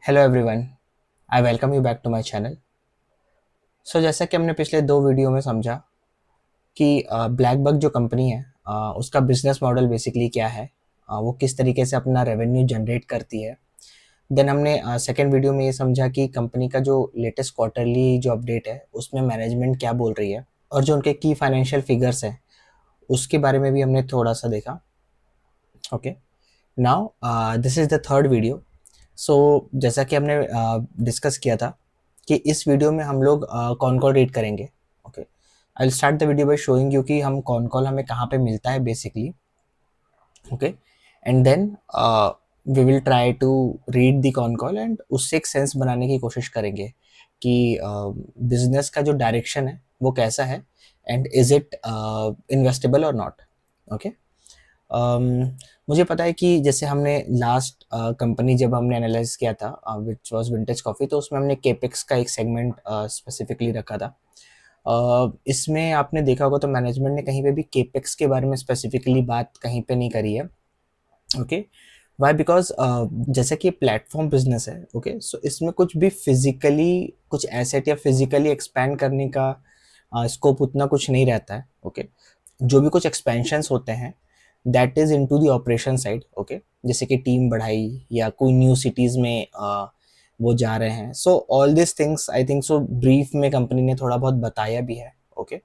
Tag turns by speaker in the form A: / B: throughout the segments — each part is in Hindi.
A: Hello everyone, I welcome you back to my channel. So जैसा कि हमने पिछले दो वीडियो में समझा कि ब्लैक बग जो कंपनी है उसका बिजनेस मॉडल बेसिकली क्या है, वो किस तरीके से अपना रेवेन्यू जनरेट करती है। देन हमने सेकेंड वीडियो में ये समझा कि कंपनी का जो लेटेस्ट क्वार्टरली जो अपडेट है उसमें मैनेजमेंट क्या बोल रही है और जो उनके की फाइनेंशियल फिगर्स हैं उसके बारे में भी हमने थोड़ा सा देखा। Okay, now this is the third video. So जैसा कि हमने डिस्कस किया था कि इस वीडियो में हम लोग कॉन कॉल रीड करेंगे। Okay, I will start the video by showing you कि हम कॉन कॉल हमें कहाँ पे मिलता है basically. Okay, and then we will try to read the concall and उससे एक सेंस बनाने की कोशिश करेंगे कि बिजनेस का जो डायरेक्शन है वो कैसा है एंड इज इट इन्वेस्टेबल और नॉट। ओके, मुझे पता है कि जैसे हमने लास्ट कंपनी जब हमने एनालाइज किया था विच वाज विंटेज कॉफ़ी, तो उसमें हमने केपेक्स का एक सेगमेंट स्पेसिफिकली रखा था। इसमें आपने देखा होगा तो मैनेजमेंट ने कहीं पे भी केपेक्स के बारे में स्पेसिफिकली बात कहीं पे नहीं करी है। ओके, वाई बिकॉज जैसे कि प्लेटफॉर्म बिजनेस है। ओके, सो इसमें कुछ भी फिजिकली कुछ एसेट या फिजिकली एक्सपैंड करने का स्कोप उतना कुछ नहीं रहता है। ओके, जो भी कुछ एक्सपेंशंस होते हैं that is into the operation side. Okay, जैसे कि टीम बढ़ाई या कोई न्यू सिटीज में वो जा रहे हैं। सो all this things I think so brief में कंपनी ने थोड़ा बहुत बताया भी है। ओके,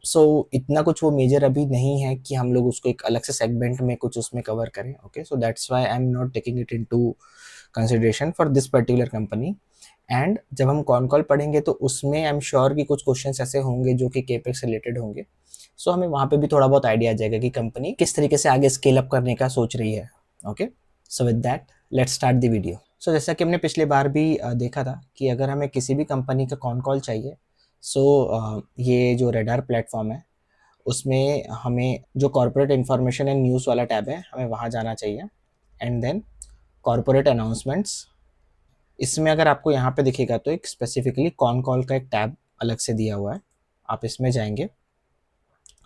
A: सो इतना कुछ वो मेजर अभी नहीं है कि हम लोग उसको एक अलग से सेगमेंट में कुछ उसमें कवर करें। Okay, so that's why I am not taking it into consideration for this particular company. And जब हम कॉन कॉल पढ़ेंगे तो उसमें आई एम श्योर कि कुछ क्वेश्चंस ऐसे होंगे जो कि केपेक्स रिलेटेड होंगे। सो हमें वहाँ पे भी थोड़ा बहुत आइडिया आ जाएगा कि कंपनी किस तरीके से आगे स्केल अप करने का सोच रही है। Okay, so with that let's start the video. So जैसा कि हमने पिछले बार भी देखा था कि अगर हमें किसी भी कंपनी का कॉन कॉल चाहिए, सो ये जो रेडार प्लेटफॉर्म है उसमें हमें जो कॉर्पोरेट इन्फॉर्मेशन एंड न्यूज़ वाला टैब है हमें वहाँ जाना चाहिए। एंड देन कॉर्पोरेट अनाउंसमेंट्स, इसमें अगर आपको यहाँ पे दिखेगा तो एक स्पेसिफिकली कॉन कॉल का एक टैब अलग से दिया हुआ है, आप इसमें जाएंगे।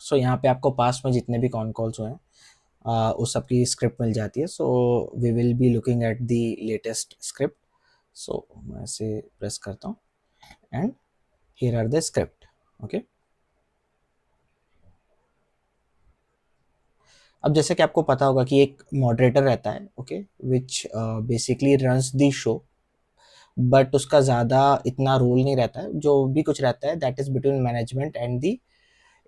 A: सो यहाँ पे आपको पास में जितने भी कॉन कॉल्स हुए हैं उस सब की स्क्रिप्ट मिल जाती है। So we will be looking at the latest script. So मैं इसे प्रेस करता हूँ and here are the script. Okay, अब जैसे कि आपको पता होगा कि एक मॉडरेटर रहता है। Okay, which basically runs the show, but उसका ज़्यादा इतना रोल नहीं रहता है। जो भी कुछ रहता है that is between management and the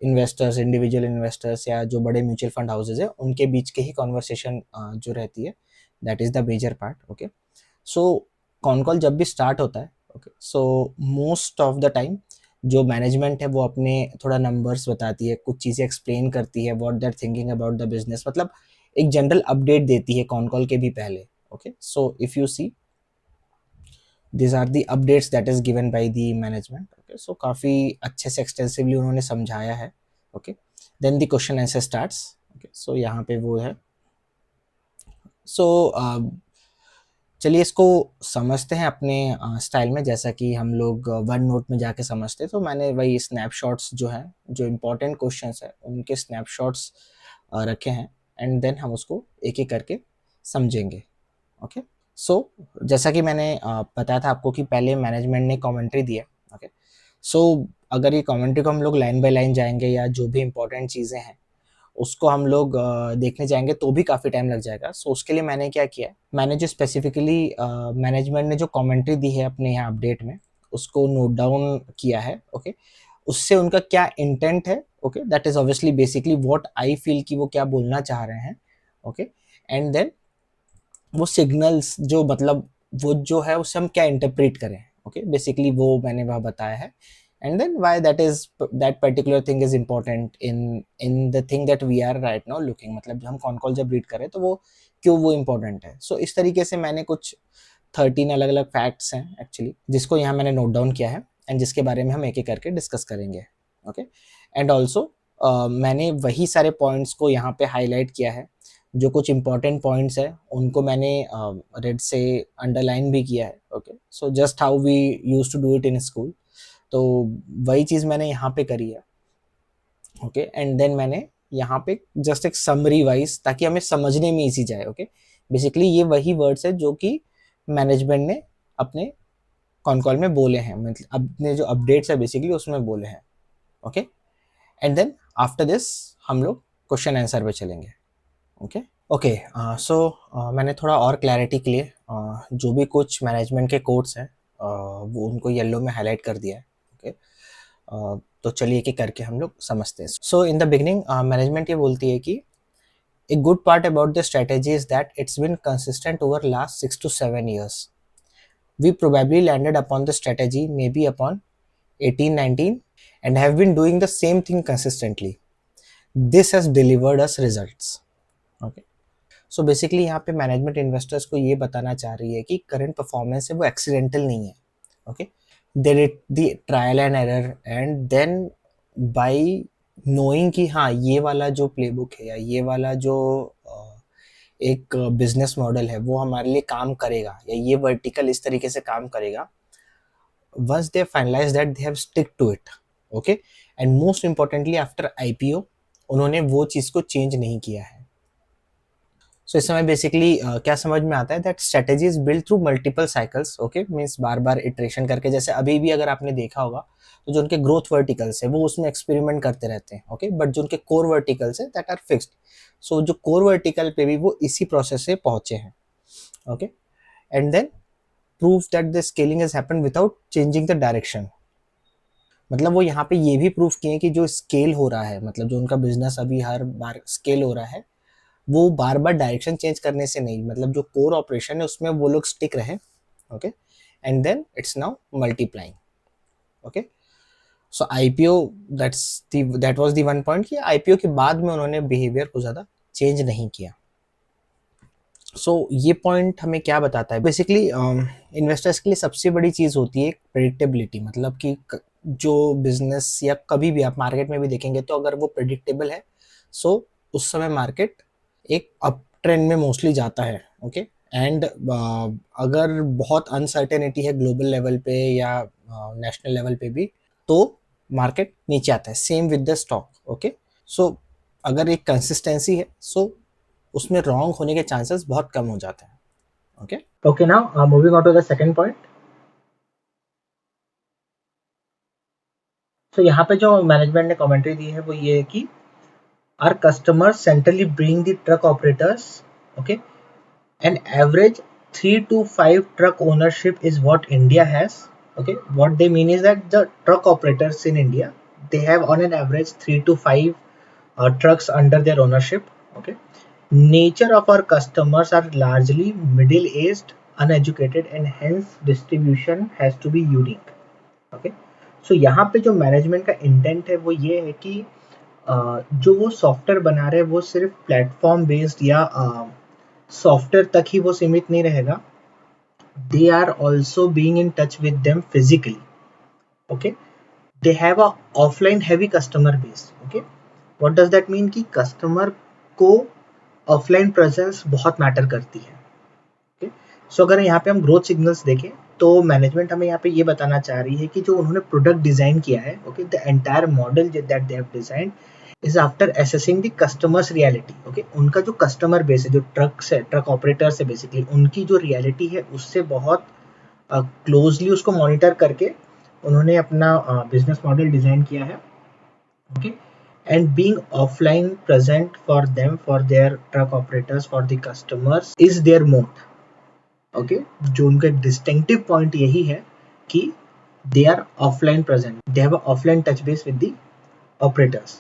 A: investors, individual investors या जो बड़े म्यूचुअल फंड हाउसेज है उनके बीच के ही कॉन्वर्सेशन जो रहती है that is the major part. Okay, so concall जब भी स्टार्ट होता है, okay, so most of the time जो मैनेजमेंट है वो अपने थोड़ा नंबर्स बताती है, कुछ चीज़ें एक्सप्लेन करती है, what they are thinking about the business, मतलब एक जनरल अपडेट देती है कॉन कॉल के भी पहले। Okay, so if you see these are the updates that is given by the management। okay, so काफ़ी अच्छे से एक्सटेंसिवली उन्होंने समझाया है। Okay, then the question answer starts. Okay, so यहाँ पे वो है। सो चलिए इसको समझते हैं अपने स्टाइल में, जैसा कि हम लोग वन नोट में जाके समझते हैं। तो मैंने वही स्नैपशॉट्स जो हैं, जो इम्पोर्टेंट क्वेश्चंस हैं उनके स्नैपशॉट्स रखे हैं एंड देन हम उसको एक एक करके समझेंगे। ओके, सो जैसा कि मैंने बताया था आपको कि पहले मैनेजमेंट ने कमेंट्री दी है। ओके, सो अगर ये कमेंट्री को हम लोग लाइन बाय लाइन जाएंगे या जो भी इंपॉर्टेंट चीज़ें हैं उसको हम लोग देखने जाएंगे तो भी काफ़ी टाइम लग जाएगा। सो उसके लिए मैंने क्या किया, मैंने जो स्पेसिफिकली मैनेजमेंट ने जो कमेंट्री दी है अपने यहाँ अपडेट में उसको नोट डाउन किया है। ओके, उससे उनका क्या इंटेंट है। Okay, that is obviously basically what I feel कि वो क्या बोलना चाह रहे हैं। ओके, एंड देन वो सिग्नल्स जो मतलब वो जो है उससे हम क्या इंटरप्रेट करें। ओके, बेसिकली वो मैंने वहाँ बताया है। And then why that particular thing is important in the thing that we are right now looking, मतलब हम कॉन कॉल जब रीड करें तो वो क्यों वो इम्पोर्टेंट है। सो इस तरीके से मैंने कुछ 13 अलग अलग फैक्ट्स हैं एक्चुअली जिसको यहाँ मैंने नोट डाउन किया है एंड जिसके बारे में हम एक एक करके डिस्कस करेंगे। ओके, एंड ऑल्सो मैंने वही सारे पॉइंट्स को यहाँ पे हाईलाइट किया है। जो कुछ इंपॉर्टेंट पॉइंट्स है उनको मैंने रेड से अंडरलाइन भी किया है। Okay, so just how we use to do it in school, तो वही चीज़ मैंने यहाँ पे करी है। ओके, एंड देन मैंने यहाँ पे जस्ट एक समरी वाइज ताकि हमें समझने में इजी जाए। ओके, बेसिकली ये वही वर्ड्स है जो कि मैनेजमेंट ने अपने कॉन कॉल में बोले हैं, मतलब अपने जो अपडेट्स है बेसिकली उसमें बोले हैं। Okay, and then after this हम लोग क्वेश्चन आंसर पे चलेंगे। ओके ओके, सो मैंने थोड़ा और क्लैरिटी के लिए जो भी कुछ मैनेजमेंट के कोड्स हैं वो उनको येलो में हाईलाइट कर दिया है। ओके, तो चलिए एक एक करके हम लोग समझते हैं। सो इन द बिगनिंग मैनेजमेंट ये बोलती है कि a good part about the strategy is that it's been consistent over last 6 to 7 years. We probably landed upon the strategy maybe upon 18, 19 and have been doing the same thing consistently. This has delivered us results. Okay. So basically यहाँ पे मैनेजमेंट इन्वेस्टर्स को ये बताना चाह रही है कि करंट परफॉर्मेंस है वो एक्सीडेंटल नहीं है। Okay, they did the trial and error and then by knowing कि हाँ ये वाला जो प्लेबुक है या ये वाला जो एक बिजनेस मॉडल है वो हमारे लिए काम करेगा या ये वर्टिकल इस तरीके से काम करेगा, once they finalize that they have stick to it. Okay, and most importantly after IPO उन्होंने वो चीज़ को चेंज नहीं किया है। सो इस समय बेसिकली क्या समझ में आता है that strategy is build through multiple cycles. Okay, means bar bar iteration करके, जैसे अभी भी अगर आपने देखा होगा तो जो उनके ग्रोथ वर्टिकल्स है वो उसमें एक्सपेरिमेंट करते रहते हैं। ओके, बट जो उनके कोर वर्टिकल्स है दैट आर फिक्स्ड। सो जो कोर वर्टिकल पे भी वो इसी प्रोसेस से पहुंचे हैं। Okay, and then prove that the scaling has happened without changing the direction. मतलब वो यहाँ पे ये भी प्रूफ किए कि जो स्केल हो रहा है, मतलब जो उनका बिजनेस अभी हर बार स्केल हो रहा है वो बार बार डायरेक्शन चेंज करने से नहीं, मतलब जो कोर ऑपरेशन है उसमें वो लोग स्टिक रहे। Okay, and then it's now multiplying. Okay, so IPO that was the one point कि आईपीओ के बाद में उन्होंने बिहेवियर को ज़्यादा चेंज नहीं किया। सो ये पॉइंट हमें क्या बताता है, बेसिकली इन्वेस्टर्स के लिए सबसे बड़ी चीज़ होती है प्रेडिक्टेबिलिटी। मतलब कि जो बिजनेस या कभी भी आप मार्केट में भी देखेंगे तो अगर वो प्रेडिक्टेबल है सो उस समय मार्केट एक अप ट्रेंड में मोस्टली जाता है। ओके, एंड अगर बहुत अनसर्टेनिटी है ग्लोबल लेवल पे या नेशनल लेवल पे भी तो मार्केट नीचे आता है। Same with the stock. Okay, so अगर एक कंसिस्टेंसी है सो उसमें रॉन्ग होने के चांसेस बहुत कम हो जाते हैं। Okay
B: Okay, now moving on to the second point. तो यहाँ पे जो मैनेजमेंट ने कमेंट्री दी है वो ये है कि our customers centrally bring the truck operators, okay, an average 3 to 5 truck ownership is what India has. Okay, what they mean is that the truck operators in India, they have on an average 3 to 5 trucks under their ownership. Okay, nature of our customers are largely middle aged, uneducated, and hence distribution has to be unique. Okay, so यहाँ पे जो मैनेजमेंट का इंटेंट है वो ये है कि जो वो सॉफ्टवेयर बना रहे हैं वो सिर्फ प्लेटफॉर्म बेस्ड या सॉफ्टवेयर तक ही वो सीमित नहीं रहेगा। They are also being in touch with them physically. Okay, they have a offline heavy customer base. Okay, what does that mean कि कस्टमर को ऑफलाइन प्रेजेंस बहुत मैटर करती है। ओके, सो अगर यहाँ पे हम ग्रोथ सिग्नल्स देखें तो मैनेजमेंट हमें यहाँ पे ये बताना चाह रही है कि जो उन्होंने प्रोडक्ट डिजाइन किया है, okay, the entire model that they have designed is after assessing the customers reality. Okay, उनका जो कस्टमर बेस है, जो ट्रक्स है, ट्रक ऑपरेटर्स है, बेसिकली उनकी जो रियलिटी है उससे बहुत क्लोजली उसको मॉनिटर करके उन्होंने अपना बिजनेस मॉडल डिजाइन किया है। Okay, and being offline present for them, for their truck operators, for the customers is their moat. Okay, जो उनका एक डिस्टिंक्टिव पॉइंट यही है कि they are offline present, they have offline touch base with the operators.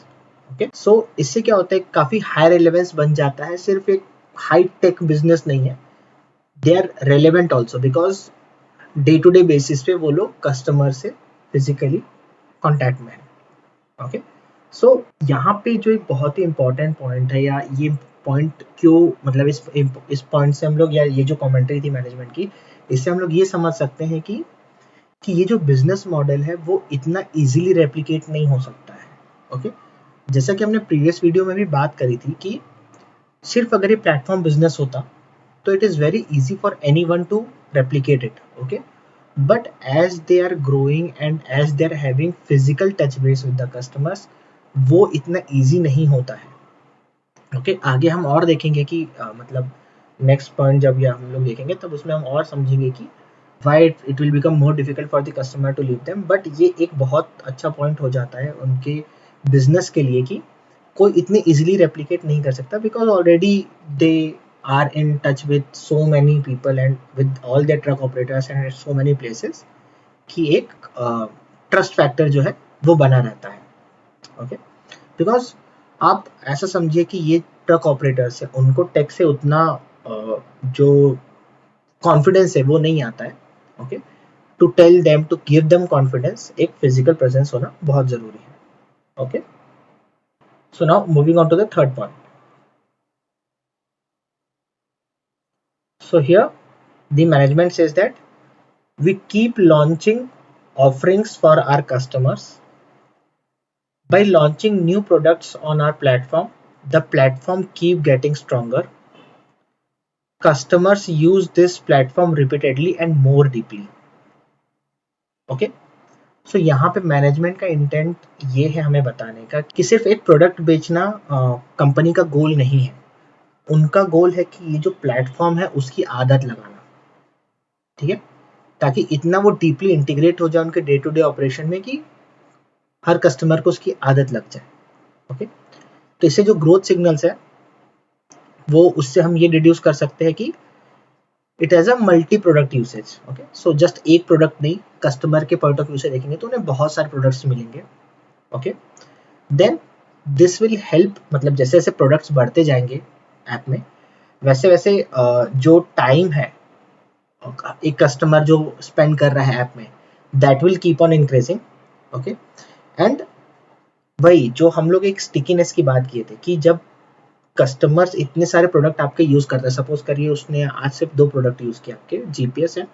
B: Okay, so इससे क्या होता है, काफी हाई रेलेवेंस बन जाता है, सिर्फ एक हाई टेक बिजनेस नहीं है, they are relevant also because day to day basis पे वो लोग कस्टमर से फिजिकली कॉन्टैक्ट में है। ओके, सो यहाँ पे जो एक बहुत ही इंपॉर्टेंट पॉइंट है, या ये पॉइंट क्यों, मतलब इस पॉइंट से हम लोग, या ये जो कमेंट्री थी मैनेजमेंट की, इससे हम लोग ये समझ सकते हैं कि ये जो बिजनेस मॉडल है वो इतना इजीली रेप्लिकेट नहीं हो सकता है। ओके, जैसा कि हमने प्रीवियस वीडियो में भी बात करी थी कि सिर्फ अगर ये प्लेटफॉर्म बिजनेस होता तो it is very easy for anyone to replicate it. Okay, but as they are growing and as they are having physical touch base with the customers, वो इतना easy नहीं होता है। ओके, आगे हम और देखेंगे कि मतलब नेक्स्ट पॉइंट जब ये हम लोग देखेंगे तब उसमें हम और समझेंगे कि why it will become more difficult for the customer to leave them, but ये एक बहुत अच्छा पॉइंट हो जाता है उनके बिजनेस के लिए कि कोई इतनी इजीली रेप्लिकेट नहीं कर सकता, because already they are in touch with so many people and with all their truck operators and so many places कि एक ट्रस्ट फैक्टर जो है वो बना रहता है। ओके, बिकॉज आप ऐसा समझिए कि ये ट्रक ऑपरेटर्स है, उनको टेक से उतना जो कॉन्फिडेंस है वो नहीं आता है। Okay, to tell them, to give them confidence, एक फिजिकल प्रेजेंस होना बहुत जरूरी है। Okay, so now moving on to the third point. So here the management says that we keep launching offerings for our customers. By launching new products on our platform, the platform keep getting stronger. Customers use this platform repeatedly and more deeply. Okay, सो यहाँ पे मैनेजमेंट का इंटेंट ये है हमें बताने का कि सिर्फ एक प्रोडक्ट बेचना कंपनी का गोल नहीं है। उनका गोल है कि ये जो प्लेटफॉर्म है उसकी आदत लगाना, ठीक है, ताकि इतना वो डीपली इंटीग्रेट हो जाए उनके डे टू डे ऑपरेशन में कि हर कस्टमर को उसकी आदत लग जाए। ओके, तो इससे जो ग्रोथ सिग्नल्स है वो उससे हम ये डिड्यूस कर सकते हैं कि it has a multi product usage. Okay, so just एक प्रोडक्ट नहीं, कस्टमर के पॉइंट ऑफ व्यू से देखेंगे तो उन्हें बहुत सारे प्रोडक्ट्स मिलेंगे। Okay, then this will help, मतलब जैसे जैसे प्रोडक्ट्स बढ़ते जाएंगे ऐप में, वैसे वैसे जो टाइम है एक कस्टमर जो स्पेंड कर रहा है ऐप में, that will keep on increasing. Okay, and वही जो हम लोग एक स्टिकीनेस की बात किए थे कि जब कस्टमर्स इतने सारे प्रोडक्ट आपके यूज करते हैं, सपोज करिए उसने आज सिर्फ 2 प्रोडक्ट यूज किया, आपके GPS and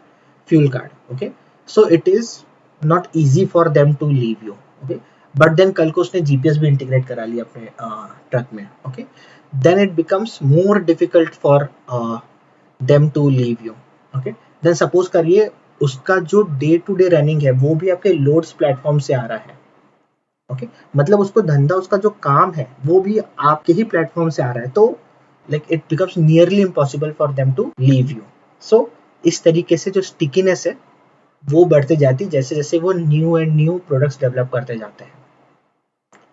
B: fuel card. Okay, so it is not easy for them to leave you. Okay, but then कल को उसने जीपीएस भी इंटीग्रेट करा लिया अपने ट्रक में। Okay, then it becomes more difficult for them to leave you. Okay, then suppose करिए उसका जो डे टू डे रनिंग है वो भी आपके लोड्स प्लेटफॉर्म से आ रहा है। ओके, मतलब उसको धंधा, उसका जो काम है वो भी आपके ही प्लेटफॉर्म से आ रहा है, तो like it becomes nearly impossible for them to leave you. So इस तरीके से जो स्टिकीनेस है वो बढ़ते जाती जैसे जैसे वो new and new products develop करते जाते हैं।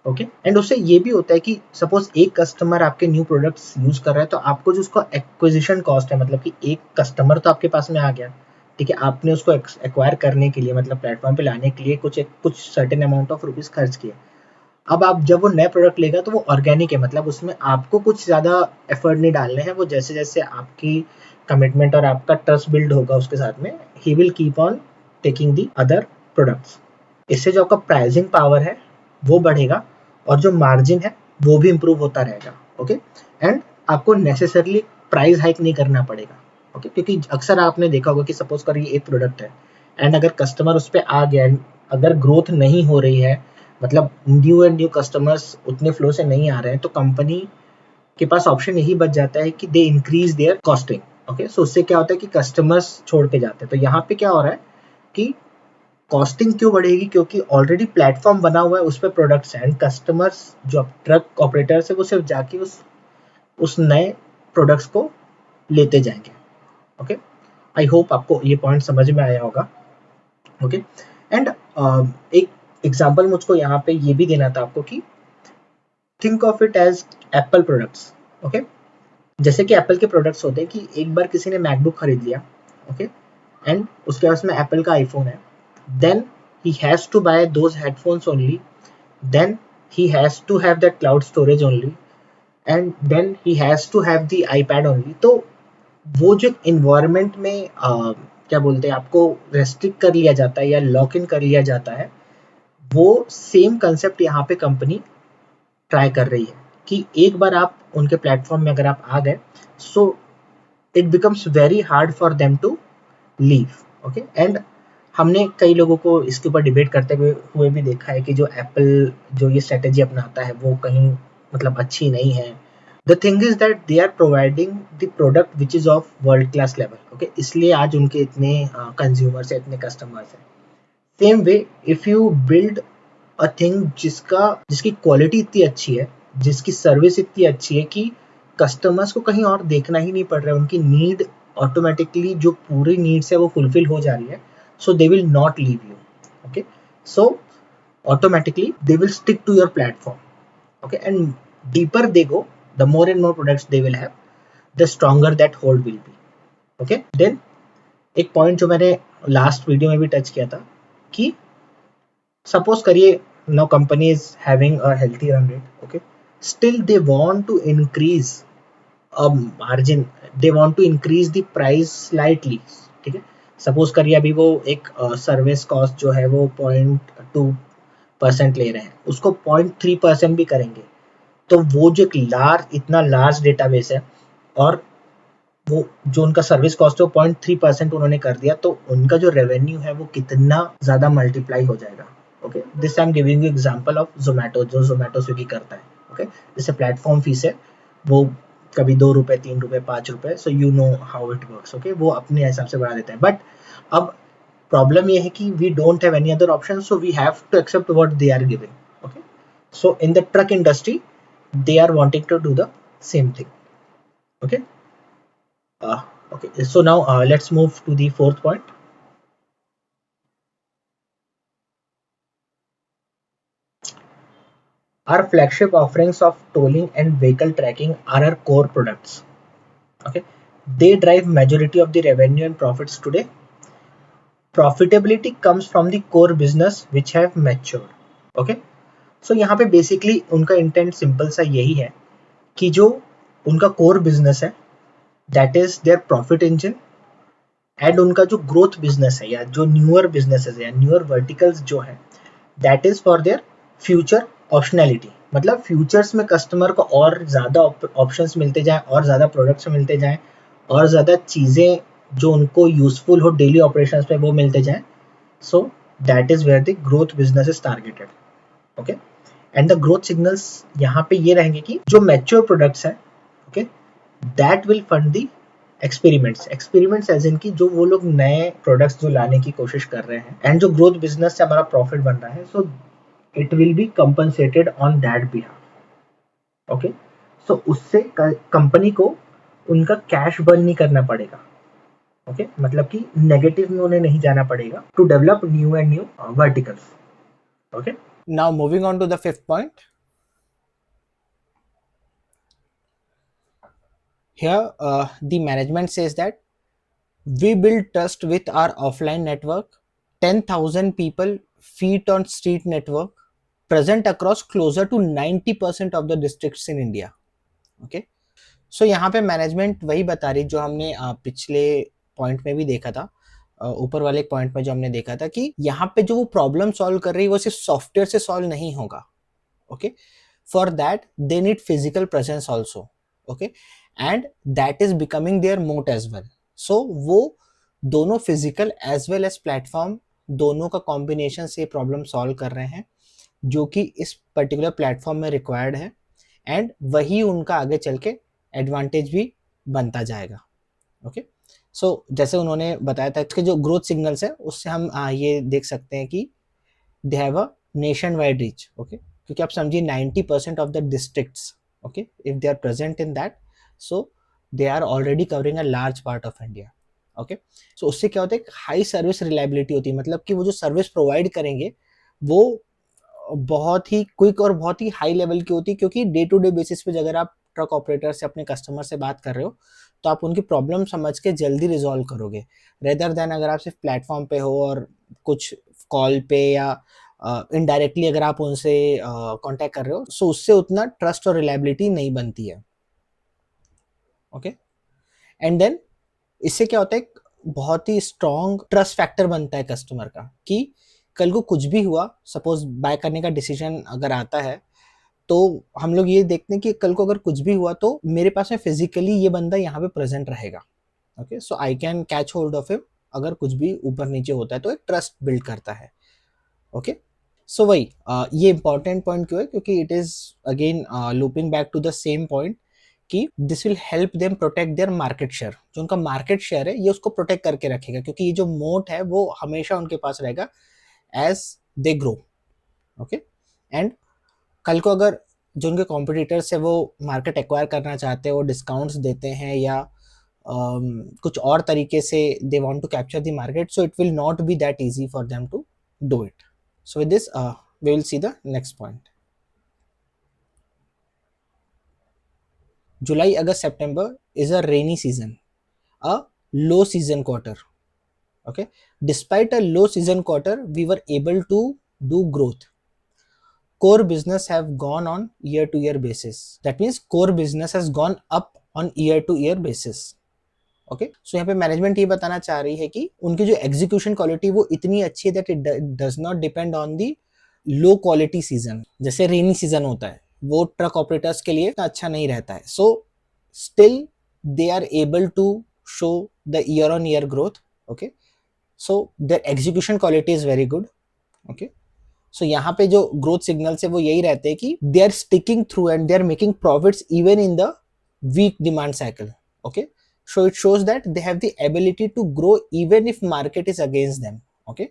B: ओके, एंड उससे ये भी होता है कि सपोज एक कस्टमर आपके न्यू प्रोडक्ट्स यूज कर रहा है, तो आपको जो उसका एक्विजिशन कॉस्ट है, मतलब कि एक कस्टमर तो आपके पास में आ गया, ठीक है, आपने उसको एक्वायर करने के लिए, मतलब प्लेटफॉर्म पे लाने के लिए कुछ सर्टेन अमाउंट ऑफ रुपीज खर्च किए। अब आप जब वो नए प्रोडक्ट लेगा तो वो ऑर्गेनिक है, मतलब उसमें आपको कुछ ज़्यादा एफर्ट नहीं डालने हैं, वो जैसे जैसे आपकी कमिटमेंट और आपका ट्रस्ट बिल्ड होगा उसके साथ में, he will keep on taking the other products. इससे जो आपका प्राइसिंग पावर है वो बढ़ेगा और जो मार्जिन है वो भी इम्प्रूव होता रहेगा। ओके, एंड आपको नेसेसरली प्राइस हाइक नहीं करना पड़ेगा। ओके, क्योंकि अक्सर आपने देखा होगा कि सपोज करिए एक प्रोडक्ट है एंड अगर कस्टमर उस पर आ गया, अगर ग्रोथ नहीं हो रही है, मतलब न्यू एंड न्यू कस्टमर्स उतने फ्लो से नहीं आ रहे हैं, तो कंपनी के पास ऑप्शन यही बच जाता है कि they increase their costing. Okay, so उससे क्या होता है कि कस्टमर्स छोड़ के जाते हैं। तो यहाँ पे क्या हो रहा है कि कॉस्टिंग क्यों बढ़ेगी, क्योंकि ऑलरेडी प्लेटफॉर्म बना हुआ है, उस पर प्रोडक्ट्स हैं एंड कस्टमर्स जो ट्रक ऑपरेटर्स है वो सिर्फ जाके उस नए प्रोडक्ट्स को लेते जाएंगे। ओके, आई होप आपको ये पॉइंट समझ में आया होगा। ओके, एंड एक एग्जांपल मुझको यहाँ पे ये भी देना था आपको कि think of it as Apple products. Okay, जैसे कि एप्पल के प्रोडक्ट्स होते हैं कि एक बार किसी ने मैकबुक खरीद लिया, ओके, एंड उसके पास में एप्पल का आईफोन है, then he has to buy those headphones only, then he has to have that cloud storage only, and then he has to have the iPad only। तो वो जो इन्वायरमेंट में क्या बोलते हैं, आपको रेस्ट्रिक्ट कर लिया जाता है या लॉक इन कर लिया जाता है, वो सेम कंसेप्ट यहाँ पे कंपनी ट्राई कर रही है कि एक बार आप उनके प्लेटफॉर्म में अगर आप आ गए, so it becomes very hard for them to leave. Okay, and हमने कई लोगों को इसके ऊपर डिबेट करते हुए भी देखा है कि जो एप्पल जो ये स्ट्रेटेजी अपनाता है वो कहीं मतलब अच्छी नहीं है। The thing is that they are providing the product which is of world class level. Okay, इसलिए आज उनके इतने कंज्यूमर्स है, इतने कस्टमर्स हैं। Same way if you build a thing जिसकी क्वालिटी इतनी अच्छी है, जिसकी सर्विस इतनी अच्छी है कि कस्टमर्स को कहीं और देखना ही नहीं पड़ रहा है, उनकी नीड ऑटोमेटिकली जो पूरी नीड्स है वो फुलफिल हो जा रही है, so they will not leave you. Okay, so automatically they will stick to your platform. Okay, and deeper they go, the more and more products they will have, the stronger that hold will be. Okay, then एक पॉइंट जो मैंने लास्ट वीडियो में भी टच किया था कि सपोज करिए no company is having a healthy run rate. Okay, still they want to increase margin, they want to increase the price slightly. ठीक है, सपोज करिए अभी वो एक सर्विस कॉस्ट जो है वो 0.2% ले रहे हैं, उसको 0.3% भी करेंगे तो वो जो एक इतना लार्ज डेटाबेस है और वो जो उनका सर्विस कॉस्ट है वो 0.3% उन्होंने कर दिया, तो उनका जो रेवेन्यू है वो कितना ज्यादा मल्टीप्लाई हो जाएगा. Okay, this I am giving you example of Zomato, जो जोमेटो स्विगी करता है. ओके, जैसे प्लेटफॉर्म फीस है वो कभी 2 रुपए, 3 रुपए, 5 रुपए, so you know how it works. Okay, वो अपने हिसाब से बढ़ा देते हैं, बट अब प्रॉब्लम ये है कि we don't have any other option, so we have to accept what they are giving. Okay, so in the truck industry they are wanting to do the same thing. Okay, okay, so now let's move to the fourth point. Our flagship offerings of tolling and vehicle tracking are our core products. Okay, they drive majority of the revenue and profits today. Profitability comes from the core business which have matured. Okay, so यहाँ पे बेसिकली उनका इंटेंट सिंपल सा यही है कि जो उनका कोर बिजनेस है that is their profit engine, and उनका जो ग्रोथ बिजनेस है या जो न्यूअर बिजनेसेस है या न्यूअर वर्टिकल्स जो है that is for their future optionality. मतलब फ्यूचर्स में कस्टमर को और ज़्यादा ऑप्शंस मिलते जाएं, और ज़्यादा प्रोडक्ट्स मिलते जाएं, और ज़्यादा चीज़ें जो उनको यूजफुल हो डेली ऑपरेशंस में वो मिलते जाएं. So that is where the growth business is targeted. Okay, and the growth signals यहाँ पे ये रहेंगे कि जो मैच्योर प्रोडक्ट्स हैं, okay, that will fund the experiments as in की जो वो लोग नए प्रोडक्ट्स जो लाने की कोशिश कर रहे हैं, एंड जो ग्रोथ बिजनेस से हमारा प्रॉफिट बन रहा है, so it will be compensated on that behalf. Okay, so उससे कंपनी को उनका कैश बर्न नहीं करना पड़ेगा. ओके, मतलब कि नेगेटिव में उन्हें नहीं जाना पड़ेगा to develop new and new verticals. Okay,
A: Now moving on to the fifth point. Here the management says that we build trust with our offline network, 10,000 people feet on street network, present across closer to 90% of the districts in India. Okay, so यहाँ पे मैनेजमेंट वही बता रही जो हमने पिछले पॉइंट में भी देखा था, ऊपर वाले पॉइंट में जो हमने देखा था कि यहाँ पे जो वो प्रॉब्लम सॉल्व कर रही है वो सिर्फ सॉफ्टवेयर से सॉल्व नहीं होगा. Okay, for that they need physical presence also. Okay, and that is becoming their moat as well. So वो दोनों physical as well as platform दोनों का कॉम्बिनेशन से प्रॉब्लम सॉल्व कर रहे हैं जो कि इस पर्टिकुलर प्लेटफॉर्म में रिक्वायर्ड है, एंड वही उनका आगे चल के एडवांटेज भी बनता जाएगा. ओके, सो जैसे उन्होंने बताया था कि जो ग्रोथ सिग्नल्स है उससे हम ये देख सकते हैं कि they have a nationwide reach. Okay, क्योंकि आप समझिए 90% of the districts, okay, if they are present in that, so they are already covering a large part of India. Okay, so उससे क्या होता है, हाई सर्विस रिलायबिलिटी होती है, मतलब कि वो जो सर्विस प्रोवाइड करेंगे वो बहुत ही क्विक और बहुत ही हाई लेवल की होती है, क्योंकि डे टू डे बेसिस पे अगर आप ट्रक ऑपरेटर से अपने कस्टमर से बात कर रहे हो तो आप उनकी प्रॉब्लम समझ के जल्दी रिजॉल्व करोगे, रेदर देन अगर आप सिर्फ प्लेटफॉर्म पे हो और कुछ कॉल पे या इनडायरेक्टली अगर आप उनसे कांटेक्ट कर रहे हो, सो उससे उतना ट्रस्ट और रिलायबिलिटी नहीं बनती है. ओके, एंड देन इससे क्या होता है, बहुत ही स्ट्रॉन्ग ट्रस्ट फैक्टर बनता है कस्टमर का कि कल को कुछ भी हुआ, सपोज बाय करने का डिसीजन अगर आता है तो हम लोग ये देखते हैं कि कल को अगर कुछ भी हुआ तो मेरे पास में फिजिकली ये बंदा यहाँ पे प्रेजेंट रहेगा. Okay, so I can catch hold of him अगर कुछ भी ऊपर नीचे होता है, तो एक ट्रस्ट बिल्ड करता है. ओके, सो वही ये इंपॉर्टेंट पॉइंट क्यों है, क्योंकि it is again looping back to the same point कि this will help them protect their market share. जो उनका मार्केट शेयर है ये उसको प्रोटेक्ट करके रखेगा, क्योंकि ये जो मोट है वो हमेशा उनके पास रहेगा as they grow. Okay, and कल को अगर जो उनके कॉम्पिटिटर्स है वो मार्केट एक्वायर करना चाहते हैं, वो डिस्काउंट्स देते हैं या कुछ और तरीके से they want to capture the market, so it will not be that easy for them to do it. So with this, we will see the next point. July, August, September is a rainy season, a low season quarter. Okay, despite a low season quarter, we were able to do growth. Core business have gone on year to year basis. That means core business has gone up on year to year basis. Okay, so यहाँ पे मैनेजमेंट ये बताना चाह रही है कि उनकी जो एग्जीक्यूशन क्वालिटी वो इतनी अच्छी है that it does not depend on the low quality season. जैसे रेनी सीजन होता है वो ट्रक ऑपरेटर्स के लिए अच्छा नहीं रहता है, so still they are able to show the year on year growth. Okay, so their execution quality is very good. Okay, so यहाँ पे जो ग्रोथ सिग्नल्स है वो यही रहते हैं कि they are sticking through and they are making profits even in the weak demand cycle. Okay, so it shows that they have the ability to grow even if market is against them. okay,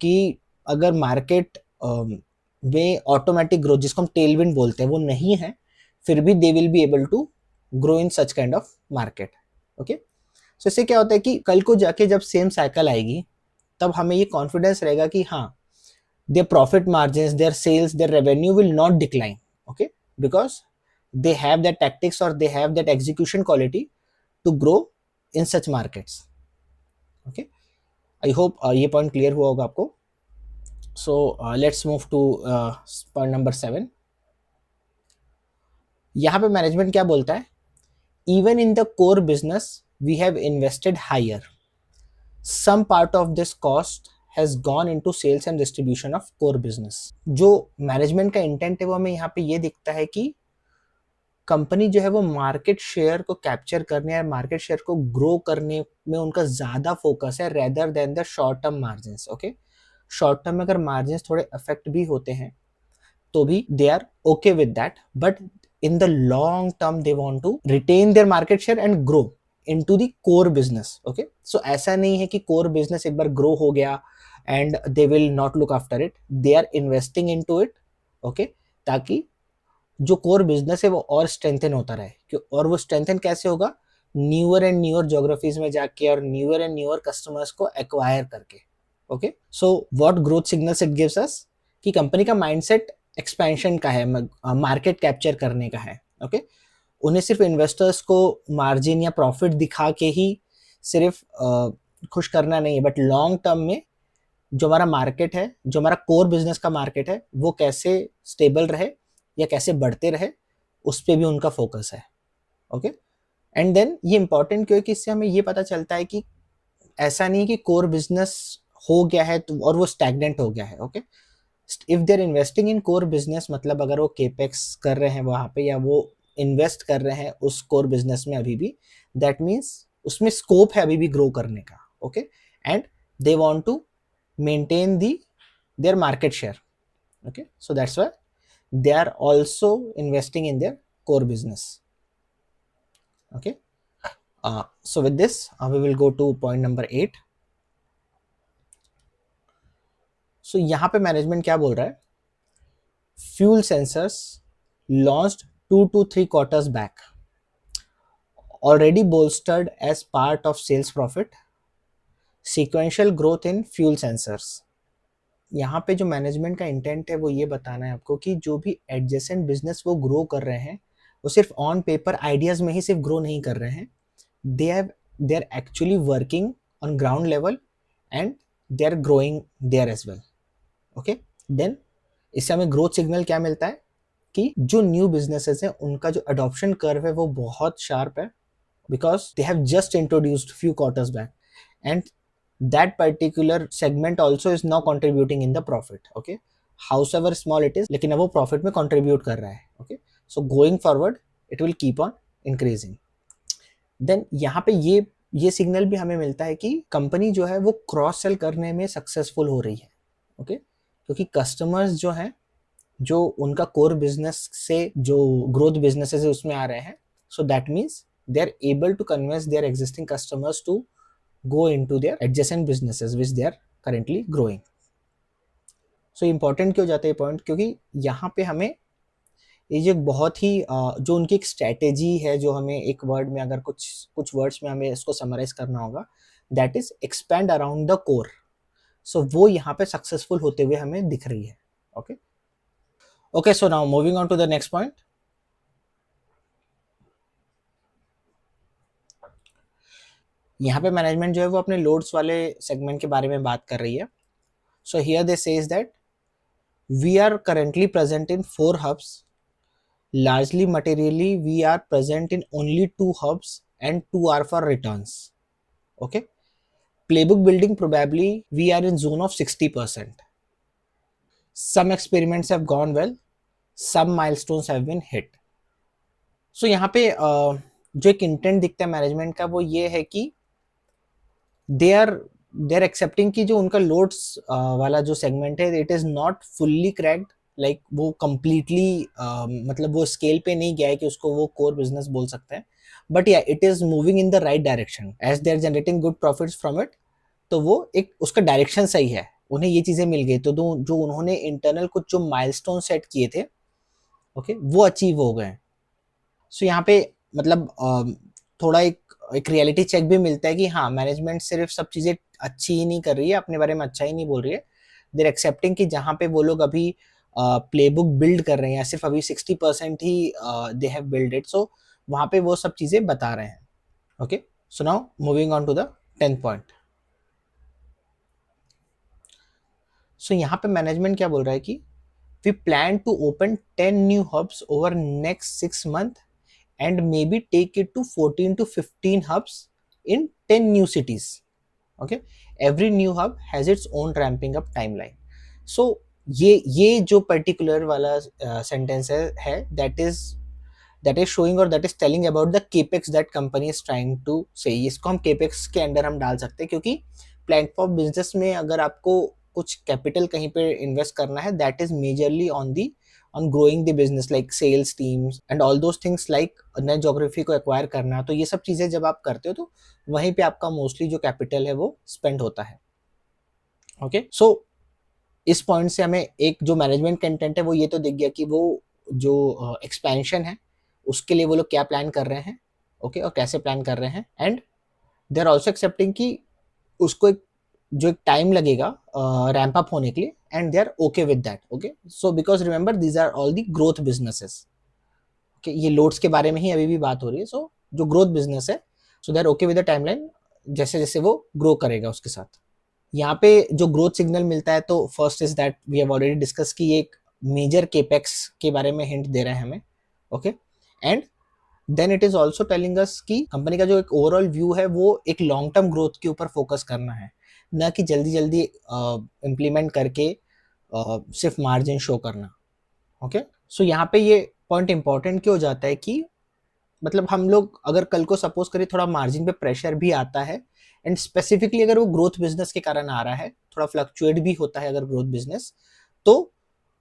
A: कि अगर मार्केट में ऑटोमेटिक ग्रोथ जिसको हम टेलविंड बोलते हैं वो नहीं है, फिर भी they will be able to grow in such kind of market. Okay, so इससे क्या होता है कि कल को जाके जब सेम साइकिल आएगी तब हमें ये कॉन्फिडेंस रहेगा कि हाँ, their profit margins, their sales, their revenue will not decline. Okay, because they have that tactics or they have that execution quality to grow in such markets. Okay, I hope ये point clear हुआ होगा आपको. So let's move to point number 7. यहाँ पे मैनेजमेंट क्या बोलता है? Even in the core business we have invested higher. Some part of this cost has gone into sales and distribution of core business. जो मैनेजमेंट का इंटेंट है वो हमें यहाँ पे ये दिखता है कि कंपनी जो है वो मार्केट शेयर को कैप्चर करने या मार्केट शेयर को ग्रो करने में उनका ज़्यादा फोकस है rather than the short term margins. Okay, short term में अगर मार्जिन्स थोड़े अफेक्ट भी होते हैं तो भी they are okay with that, but in the long term they want to retain their market share and grow into the core business. Okay, so ऐसा नहीं है कि कोर बिजनेस एक बार ग्रो हो गया and they will not look after it, they are investing into it. Okay, ताकि जो कोर बिजनेस है वो और स्ट्रेंथन होता रहे. और वो स्ट्रेंथन कैसे होगा? न्यूअर एंड न्यूअर ज्योग्राफीज में जाके और न्यूअर एंड न्यूअर कस्टमर्स को एक्वायर करके. Okay, so what growth signals it gives us कि कंपनी का माइंडसेट एक्सपेंशन का है, मार्केट कैप्चर करने का है. ओके, उन्हें सिर्फ इन्वेस्टर्स को मार्जिन या प्रॉफिट दिखा के ही सिर्फ खुश करना नहीं है, बट लॉन्ग टर्म में जो हमारा मार्केट है, जो हमारा कोर बिजनेस का मार्केट है, वो कैसे स्टेबल रहे या कैसे बढ़ते रहे उस पर भी उनका फोकस है. ओके, एंड देन ये इंपॉर्टेंट क्यों है कि इससे हमें ये पता चलता है कि ऐसा नहीं कि कोर बिजनेस हो गया है तो और वो स्टैग्नेंट हो गया है. Okay, if they are investing in core business मतलब अगर वो केपेक्स कर रहे हैं वहां पे या वो इन्वेस्ट कर रहे हैं उस कोर बिजनेस में अभी भी, दैट मीन्स उसमें स्कोप है अभी भी ग्रो करने का. Okay, and they want to maintain the their market share. Okay, so that's why they are also investing in their core business. Okay, so with this we will go to point number 8. so यहाँ पे मैनेजमेंट क्या बोल रहा है? Fuel sensors launched 2 to 3 quarters back, already bolstered as part of sales profit, sequential growth in fuel sensors. यहाँ पे जो मैनेजमेंट का इंटेंट है वो ये बताना है आपको कि जो भी एडजेसेंट बिजनेस वो ग्रो कर रहे हैं वो सिर्फ ऑन पेपर आइडियाज में ही सिर्फ ग्रो नहीं कर रहे हैं, they are actually working on ground level and they are growing there as well. Okay, then इससे हमें ग्रोथ सिग्नल क्या मिलता है कि जो न्यू बिजनेसेस हैं उनका जो अडॉप्शन कर्व है वो बहुत शार्प है, because they have just introduced few quarters back and that particular segment also is now contributing in the profit. Okay, howsoever small it is, लेकिन अब वो profit में contribute कर रहा है. Okay, so going forward it will keep on increasing. Then यहाँ पे ये सिग्नल भी हमें मिलता है कि कंपनी जो है वो क्रॉस सेल करने में सक्सेसफुल हो रही है. ओके, क्योंकि कस्टमर्स जो हैं जो उनका कोर बिजनेस से जो ग्रोथ बिजनेसेस है उसमें आ रहे हैं, so that means they are able to convince their existing customers to go into their adjacent businesses which they are currently growing. So important क्यों जाता है ये पॉइंट? क्योंकि यहाँ पे हमें ये जो बहुत ही जो उनकी एक स्ट्रैटेजी है, जो हमें एक वर्ड में अगर कुछ वर्ड्स में हमें इसको समराइज करना होगा, that is expand around the core. So वो यहाँ पे सक्सेसफुल होते हुए हमें दिख रही है। Okay okay, so now moving on to the next point. यहाँ पे मैनेजमेंट जो है वो अपने लोड्स वाले सेगमेंट के बारे में बात कर रही है। So here they say that we are currently present in 4 hubs. Largely materially, we are present in only 2 hubs and 2 are for returns. Okay. Playbook building, probably we are in zone of 60%. Some experiments have gone well, some milestones have been hit. So यहाँ पे जो एक इंटेंट दिखता है मैनेजमेंट का वो ये है कि दे आर एक्सेप्टिंग कि जो उनका लोड्स वाला जो सेगमेंट है it is not fully cracked, like वो कंप्लीटली मतलब वो स्केल पे नहीं गया है कि उसको वो कोर बिजनेस बोल सकते हैं, बट या it is moving in the right direction as they are generating good profits from it. तो वो एक उसका डायरेक्शन सही है, उन्हें ये चीजें मिल गई, तो जो उन्होंने इंटरनल कुछ जो माइलस्टोन सेट किए थे, ओके, वो अचीव हो गए। सो यहाँ पे मतलब थोड़ा एक रियलिटी चेक भी मिलता है कि हाँ, मैनेजमेंट सिर्फ सब चीज़ें अच्छी ही नहीं कर रही है, अपने बारे में अच्छा ही नहीं बोल रही है। देर एक्सेप्टिंग कि जहाँ पे वो लोग अभी प्लेबुक बिल्ड कर रहे हैं या सिर्फ अभी 60% ही they have build it, so वहाँ पे वो सब चीज़ें बता रहे हैं। Okay, so now moving on to the 10th point. So यहाँ पे मैनेजमेंट क्या बोल रहा है कि we plan to open 10 new hubs over next 6 months and maybe take it to 14 to 15 hubs in 10 new cities. Okay, every new hub has its own ramping up timeline. So ये जो पर्टिकुलर वाला सेंटेंस है that is showing or that is telling about the capex that company is trying to say. इसको हम capex के अंडर हम डाल सकते हैं, क्योंकि प्लेटफॉर्म बिजनेस में अगर आपको कुछ कैपिटल कहीं पे इन्वेस्ट करना है, that is majorly on growing the business like sales teams and all those things, like नए ज्योग्राफी को एक्वायर करना। तो ये सब चीजें जब आप करते हो तो वहीं पे आपका मोस्टली जो कैपिटल है वो स्पेंड होता है। ओके, सो इस पॉइंट से हमें एक जो मैनेजमेंट कंटेंट है वो ये तो दिख गया कि वो जो एक्सपेंशन है उसके लिए वो लोग क्या प्लान कर रहे हैं, ओके, और कैसे प्लान कर रहे हैं, and they are also accepting कि उसको एक टाइम लगेगा रैंप अप होने के लिए, and they are okay with that. Okay, so because remember these are all the growth businesses. Okay, ये लोड्स के बारे में ही अभी भी बात हो रही है। सो जो ग्रोथ बिजनेस है, so they are okay with the timeline, जैसे जैसे वो ग्रो करेगा उसके साथ। यहाँ पे जो ग्रोथ सिग्नल मिलता है, तो first is that we have already discuss कि ये एक मेजर केपेक्स के बारे में हिंट दे रहे हैं हमें। Okay, and then it is also telling us कि कंपनी का जो एक ओवरऑल व्यू है वो एक लॉन्ग टर्म ग्रोथ के ऊपर फोकस करना है, ना कि जल्दी जल्दी इम्प्लीमेंट करके सिर्फ मार्जिन शो करना। ओके, सो यहाँ पे ये पॉइंट इंपॉर्टेंट क्यों हो जाता है कि मतलब हम लोग अगर कल को सपोज करें थोड़ा मार्जिन पे प्रेशर भी आता है, एंड स्पेसिफिकली अगर वो ग्रोथ बिजनेस के कारण आ रहा है, थोड़ा फ्लक्चुएट भी होता है अगर ग्रोथ बिजनेस, तो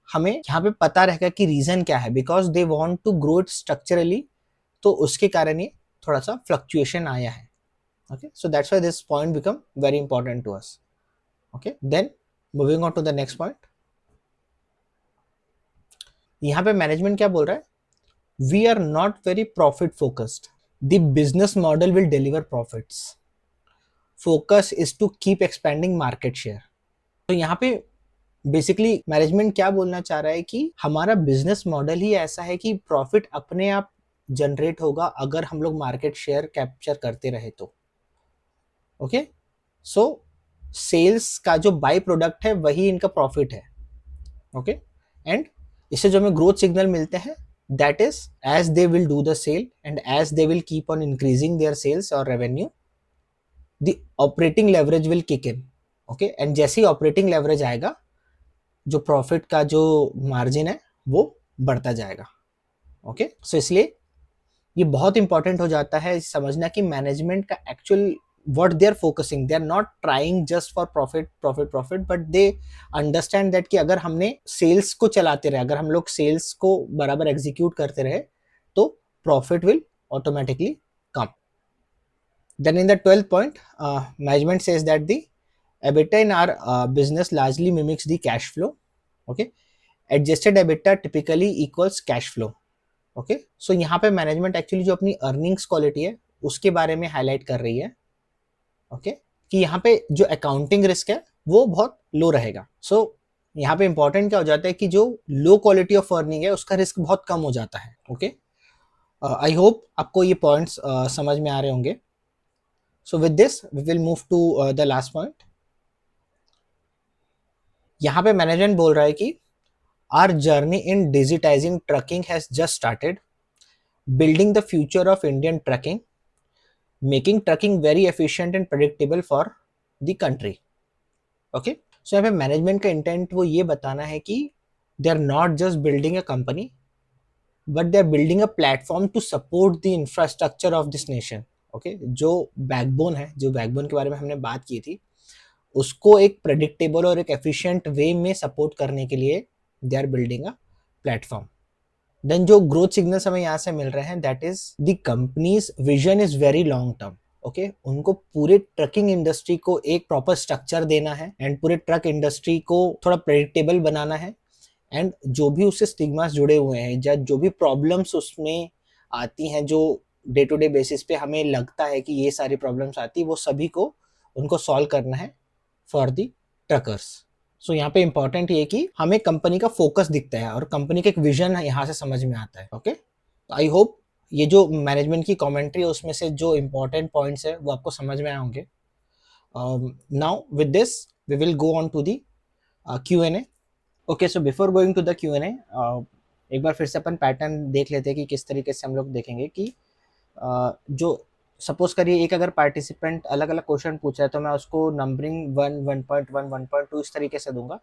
A: हमें यहाँ पे पता रहेगा कि रीजन क्या है, because they want to grow it structurally, तो उसके कारण ये थोड़ा सा फ्लक्चुएशन आया है। Okay, so that's why this point become very important to us. Okay, then moving on to the next point. यहाँ पे मैनेजमेंट क्या बोल रहा है, we are not very profit focused, the business model will deliver profits, focus is to keep expanding market share. तो यहाँ पे बेसिकली मैनेजमेंट क्या बोलना चाह रहा है कि हमारा बिजनेस मॉडल ही ऐसा है कि प्रॉफिट अपने आप जनरेट होगा अगर हम लोग मार्केट शेयर कैप्चर करते रहे तो। ओके, सो सेल्स का जो बाई प्रोडक्ट है वही इनका प्रॉफिट है। ओके, एंड इससे जो हमें ग्रोथ सिग्नल मिलते हैं, that is as they will do the sale and as they will keep on increasing their sales और revenue, the operating leverage will kick in. Okay, and जैसे ही ऑपरेटिंग लेवरेज आएगा, जो प्रॉफिट का जो मार्जिन है वो बढ़ता जाएगा। ओके, सो इसलिए ये बहुत इंपॉर्टेंट हो जाता है समझना कि मैनेजमेंट का actual what they are focusing, they are not trying just for profit, but they understand that कि अगर हमने सेल्स को चलाते रहे, अगर हम लोग सेल्स को बराबर एग्जीक्यूट करते रहे, तो profit will automatically come. Then in the 12th point, management says that the EBITDA in our business largely mimics the cash flow. Okay, adjusted EBITDA typically equals cash flow. Okay, so यहाँ पे मैनेजमेंट एक्चुअली जो अपनी अर्निंग्स क्वालिटी है उसके बारे में हाईलाइट कर रही है। ओके, कि यहाँ पे जो अकाउंटिंग रिस्क है वो बहुत लो रहेगा। सो यहाँ पे इंपॉर्टेंट क्या हो जाता है कि जो लो क्वालिटी ऑफ अर्निंग है उसका रिस्क बहुत कम हो जाता है। ओके, आई होप आपको ये पॉइंट्स समझ में आ रहे होंगे। So with this we will move to the last point. यहाँ पे मैनेजमेंट बोल रहा है कि our journey in digitising trucking has just started, building the future of Indian trucking, making trucking very efficient and predictable for the country. Okay, so यहाँ पे मैनेजमेंट का इंटेंट वो ये बताना है कि they are not just building a company but they are building a platform to support the infrastructure of this nation. Okay, जो बैकबोन है, जो बैकबोन के बारे में हमने बात की थी, उसको एक प्रेडिक्टेबल और एक एफिशिएंट वे में सपोर्ट करने के लिए they are building a platform. Then जो ग्रोथ सिग्नल्स हमें यहाँ से मिल रहे हैं, that is the company's vision is very long term. Okay, उनको पूरे ट्रकिंग इंडस्ट्री को एक प्रॉपर स्ट्रक्चर देना है एंड पूरे ट्रक इंडस्ट्री को थोड़ा प्रेडिक्टेबल बनाना है। एंड जो भी उससे स्टिग्मास जुड़े हुए हैं या जो भी प्रॉब्लम्स उसमें आती हैं, जो डे टू डे बेसिस पे हमें लगता है कि ये सारी प्रॉब्लम्स आती है, वो सभी को उनको सॉल्व करना है फॉर दी ट्रकर्स। सो यहाँ पे इंपॉर्टेंट ये कि हमें कंपनी का फोकस दिखता है और कंपनी का एक विजन यहाँ से समझ में आता है। ओके, आई होप ये जो मैनेजमेंट की कमेंट्री है उसमें से जो इंपॉर्टेंट पॉइंट्स है वो आपको समझ में आए होंगे। Now with this we will go on to the Q&A। Okay, so before going to the Q&A, एक बार फिर से अपन पैटर्न देख लेते हैं कि किस तरीके से हम लोग देखेंगे कि जो सपोज करिए एक अगर पार्टिसिपेंट अलग अलग क्वेश्चन पूछा है तो मैं उसको नंबरिंग 1, 1.1, 1.2 इस तरीके से दूंगा।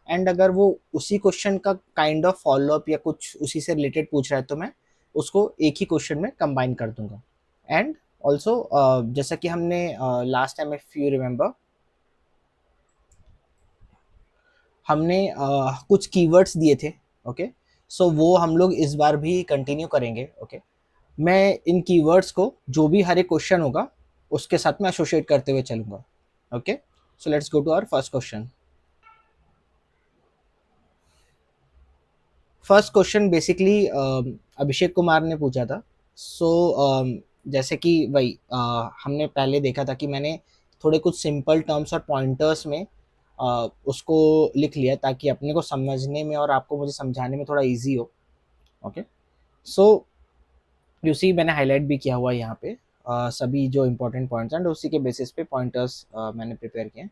A: एंड अगर वो उसी क्वेश्चन का काइंड ऑफ फॉलोअप या कुछ उसी से रिलेटेड पूछ रहा है तो मैं उसको एक ही क्वेश्चन में कंबाइन कर दूंगा। एंड ऑल्सो जैसा कि हमने last time if you remember हमने कुछ कीवर्ड्स दिए थे। ओके, सो वो हम लोग इस बार भी कंटिन्यू करेंगे। ओके, मैं इन कीवर्ड्स को जो भी हर एक क्वेश्चन होगा उसके साथ में एसोसिएट करते हुए चलूंगा। Okay, so let's go to our first question. First question basically Abhishek Kumar ने पूछा था। सो जैसे कि वही हमने पहले देखा था कि मैंने थोड़े कुछ सिंपल टर्म्स और पॉइंटर्स में उसको लिख लिया ताकि अपने को समझने में और आपको मुझे समझाने में थोड़ा इजी हो। ओके, सो यू सी मैंने हाईलाइट भी किया हुआ है यहाँ पे सभी जो इंपॉर्टेंट पॉइंट्स हैं, उसी के बेसिस पे पॉइंटर्स मैंने प्रिपेयर किए हैं।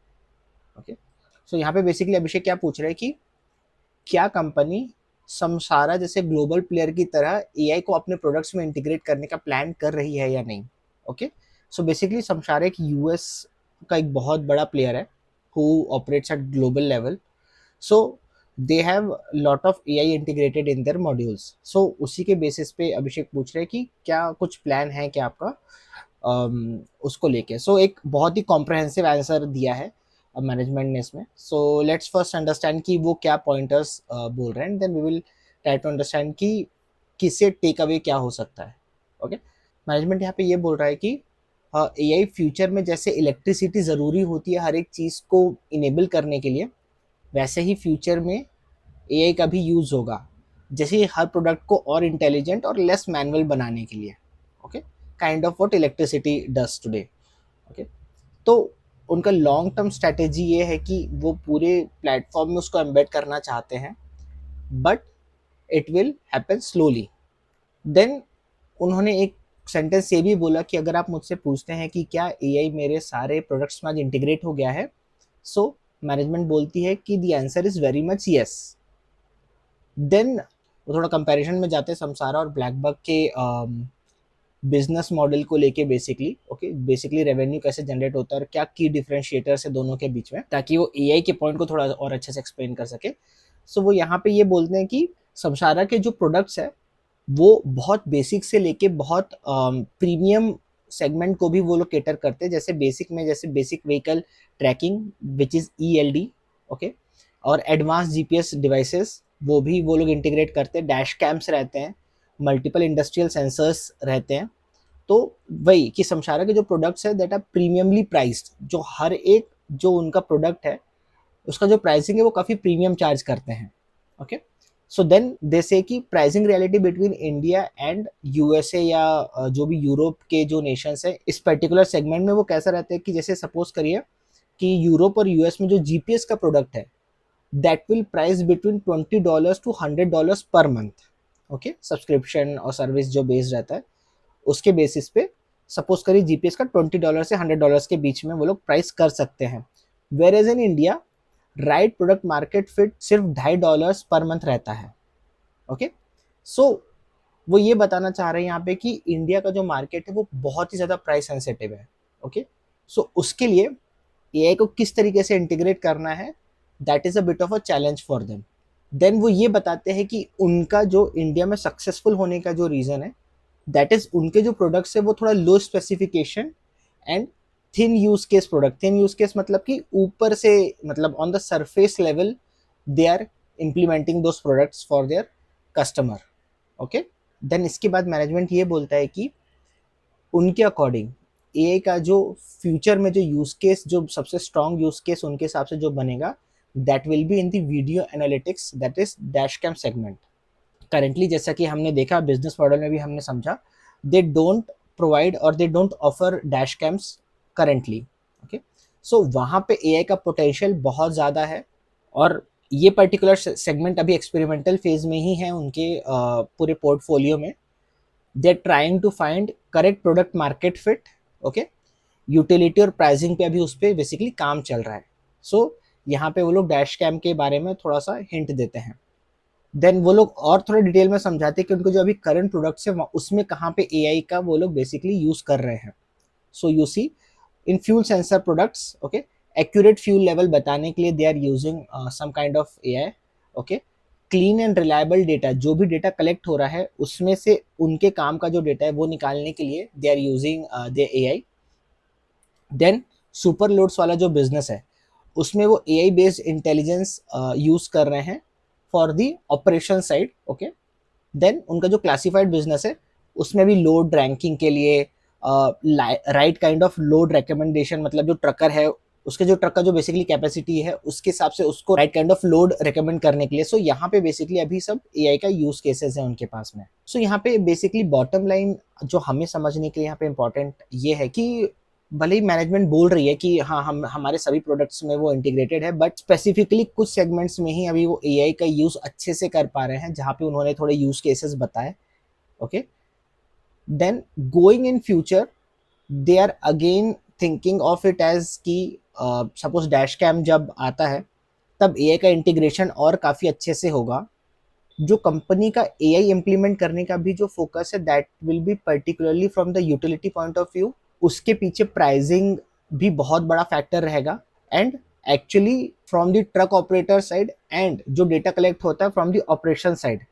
A: ओके, सो यहाँ पे बेसिकली अभिषेक क्या पूछ रहे हैं कि क्या कंपनी समसारा जैसे ग्लोबल प्लेयर की तरह एआई को अपने प्रोडक्ट्स में इंटीग्रेट करने का प्लान कर रही है या नहीं। ओके, सो बेसिकली समसारा एक यूएस का एक बहुत बड़ा प्लेयर है who operates at global level. So they have lot of AI integrated in their modules. So उसी के बेसिस पे अभिषेक पूछ रहे हैं कि क्या कुछ प्लान है क्या आपका उसको लेके। सो एक बहुत ही कॉम्प्रहेंसिव आंसर दिया है मैनेजमेंट ने इसमें। सो लेट्स फर्स्ट अंडरस्टैंड कि वो क्या पॉइंटर्स बोल रहे हैं, then we will try to understand कि किससे टेक अवे क्या हो सकता है। ओके, मैनेजमेंट यहाँ पे ये बोल रहा है कि एआई फ्यूचर में जैसे इलेक्ट्रिसिटी ज़रूरी होती है हर एक चीज़ को इनेबल करने के लिए, वैसे ही फ्यूचर में एआई का भी यूज़ होगा, जैसे हर प्रोडक्ट को और इंटेलिजेंट और लेस मैनुअल बनाने के लिए। Okay, kind of what electricity does today. Okay, तो उनका लॉन्ग टर्म स्ट्रैटेजी ये है कि वो पूरे प्लेटफॉर्म में उसको एम्बेड करना चाहते हैं, but it will happen slowly. Then उन्होंने एक सेंटेंस ये भी बोला कि अगर आप मुझसे पूछते हैं कि क्या एआई मेरे सारे प्रोडक्ट्स में आज इंटीग्रेट हो गया है, सो मैनेजमेंट बोलती है कि the answer is very much yes. Then वो थोड़ा कंपैरिजन में जाते हैं समसारा और ब्लैकबक के बिजनेस मॉडल को लेके बेसिकली। ओके, बेसिकली रेवेन्यू कैसे जनरेट होता है और क्या की डिफरेंशिएटर्स है दोनों के बीच में, ताकि वो एआई के पॉइंट को थोड़ा और अच्छे से एक्सप्लेन कर सके। सो वो यहाँ पे ये बोलते हैं कि समसारा के जो प्रोडक्ट्स है वो बहुत बेसिक से लेके बहुत प्रीमियम सेगमेंट को भी वो लोग केटर करते हैं। जैसे बेसिक में जैसे basic vehicle tracking which is ELD. Okay, और एडवांस जीपीएस डिवाइसेस वो भी वो लोग इंटीग्रेट करते हैं, डैश कैम्स रहते हैं, मल्टीपल इंडस्ट्रियल सेंसर्स रहते हैं। तो वही कि समशारा के जो प्रोडक्ट्स है दैट आर प्रीमियमली प्राइस्ड, जो हर एक जो उनका प्रोडक्ट है उसका जो प्राइसिंग है वो काफ़ी प्रीमियम चार्ज करते हैं। ओके, सो देन दे से कि pricing reality between India and USA या जो भी यूरोप के जो नेशंस है इस पर्टिकुलर सेगमेंट में वो कैसा रहता है कि जैसे सपोज करिए कि यूरोप और यूएस में जो जीपीएस का प्रोडक्ट है that will price between $20 to $100 per month. Okay, subscription और सर्विस जो बेस्ड रहता है उसके बेसिस पे सपोज करिए जीपीएस का $20 से $100 के बीच में वो लोग प्राइस कर सकते हैं। Whereas in India right product market fit सिर्फ $2.5 पर मंथ रहता है। ओके, सो वो ये बताना चाह रहे हैं यहाँ पे कि इंडिया का जो मार्केट है वो बहुत ही ज़्यादा प्राइस सेंसिटिव है। ओके, सो उसके लिए एआई को किस तरीके से इंटीग्रेट करना है that is a bit of a challenge for them. Then वो ये बताते हैं कि उनका जो इंडिया में सक्सेसफुल होने का जो रीज़न है दैट इज़ उनके जो प्रोडक्ट्स है वो थोड़ा low specification and thin use case product. Thin use case मतलब कि ऊपर से मतलब on the surface level they are implementing those products for their customer. Okay, then इसके बाद मैनेजमेंट ये बोलता है कि उनके अकॉर्डिंग एआई का जो फ्यूचर में जो यूज केस जो सबसे स्ट्रॉन्ग यूज केस उनके हिसाब से जो बनेगा that will be in the video analytics that is dash cam segment. Currently जैसा कि हमने देखा बिजनेस मॉडल में भी हमने समझा दे डोंट प्रोवाइड और they don't offer dash cams currently. Okay, so वहाँ पे एआई का पोटेंशियल बहुत ज़्यादा है और ये पर्टिकुलर सेगमेंट अभी एक्सपेरिमेंटल फेज में ही है उनके पूरे पोर्टफोलियो में। They are trying to find correct product market fit. Okay, utility और प्राइसिंग पे अभी उस पर बेसिकली काम चल रहा है। सो यहाँ पे वो लोग डैश कैम के बारे में थोड़ा सा हिंट देते हैं। देन वो लोग और थोड़ा डिटेल में समझाते हैं कि उनको जो अभी करंट प्रोडक्ट्स है उसमें कहाँ पे एआई का वो लोग बेसिकली यूज कर रहे हैं। So you see in fuel sensor products, okay, accurate fuel level बताने के लिए they are using some kind of AI. Okay, clean and reliable data जो भी डेटा कलेक्ट हो रहा है उसमें से उनके काम का जो डेटा है वो निकालने के लिए they are using the AI. Then super loads वाला जो बिजनेस है उसमें वो एआई बेस्ड इंटेलिजेंस यूज कर रहे हैं for the operation side. Okay, then उनका जो क्लासिफाइड बिजनेस है उसमें भी लोड रैंकिंग के लिए right kind of load recommendation मतलब जो ट्रकर है उसके जो ट्रक का जो बेसिकली कैपेसिटी है उसके हिसाब से उसको right kind of load recommend करने के लिए। सो यहाँ पे बेसिकली अभी सब एआई का यूज केसेस है उनके पास में। सो यहाँ पे बेसिकली बॉटम लाइन जो हमें समझने के लिए यहाँ पे इम्पोर्टेंट ये है कि भले ही मैनेजमेंट बोल रही है कि हाँ हम हमारे सभी प्रोडक्ट्स में वो इंटीग्रेटेड है बट स्पेसिफिकली कुछ सेगमेंट्स में ही अभी वो एआई का यूज अच्छे से कर पा रहे हैं जहाँ पे उन्होंने थोड़े यूज केसेस बताए। Okay, then going in future they are again thinking of it as कि सपोज डैश कैम जब आता है तब एआई का इंटीग्रेशन और काफ़ी अच्छे से होगा। जो कंपनी का एआई इम्प्लीमेंट करने का भी जो फोकस है that will B particularly from the utility point of view. उसके पीछे प्राइसिंग भी बहुत बड़ा फैक्टर रहेगा and actually from the truck operator side and जो डेटा कलेक्ट होता है फ्रॉम द ऑपरेशन साइड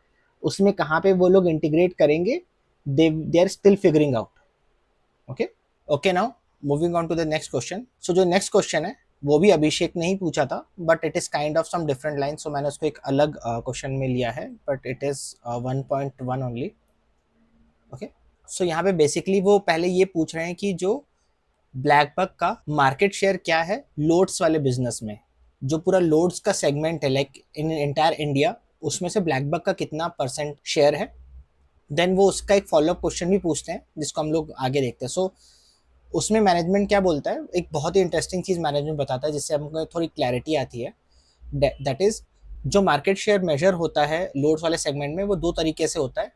A: उसमें कहाँ पे वो लोग इंटीग्रेट करेंगे they are still figuring out. Okay, okay, now moving on to the next question. So जो नेक्स्ट क्वेश्चन है वो भी अभिषेक ने ही पूछा था but it is kind of some different line so मैंने उसको एक अलग क्वेश्चन में लिया है but it is 1.1 only. Okay, so यहाँ पे बेसिकली वो पहले ये पूछ रहे हैं कि जो ब्लैक बक का मार्केट शेयर क्या है लोड्स वाले बिजनेस में। जो पूरा लोड्स का सेगमेंट है लाइक इन एंटायर इंडिया उसमें से ब्लैक बक का कितना परसेंट शेयर है। देन वो उसका एक फॉलोअप क्वेश्चन भी पूछते हैं जिसको हम लोग आगे देखते हैं। सो उसमें मैनेजमेंट क्या बोलता है, एक बहुत ही इंटरेस्टिंग चीज़ मैनेजमेंट बताता है जिससे हमको थोड़ी क्लैरिटी आती है। दैट इज जो मार्केट शेयर मेजर होता है लोड्स वाले सेगमेंट में वो दो तरीके से होता है।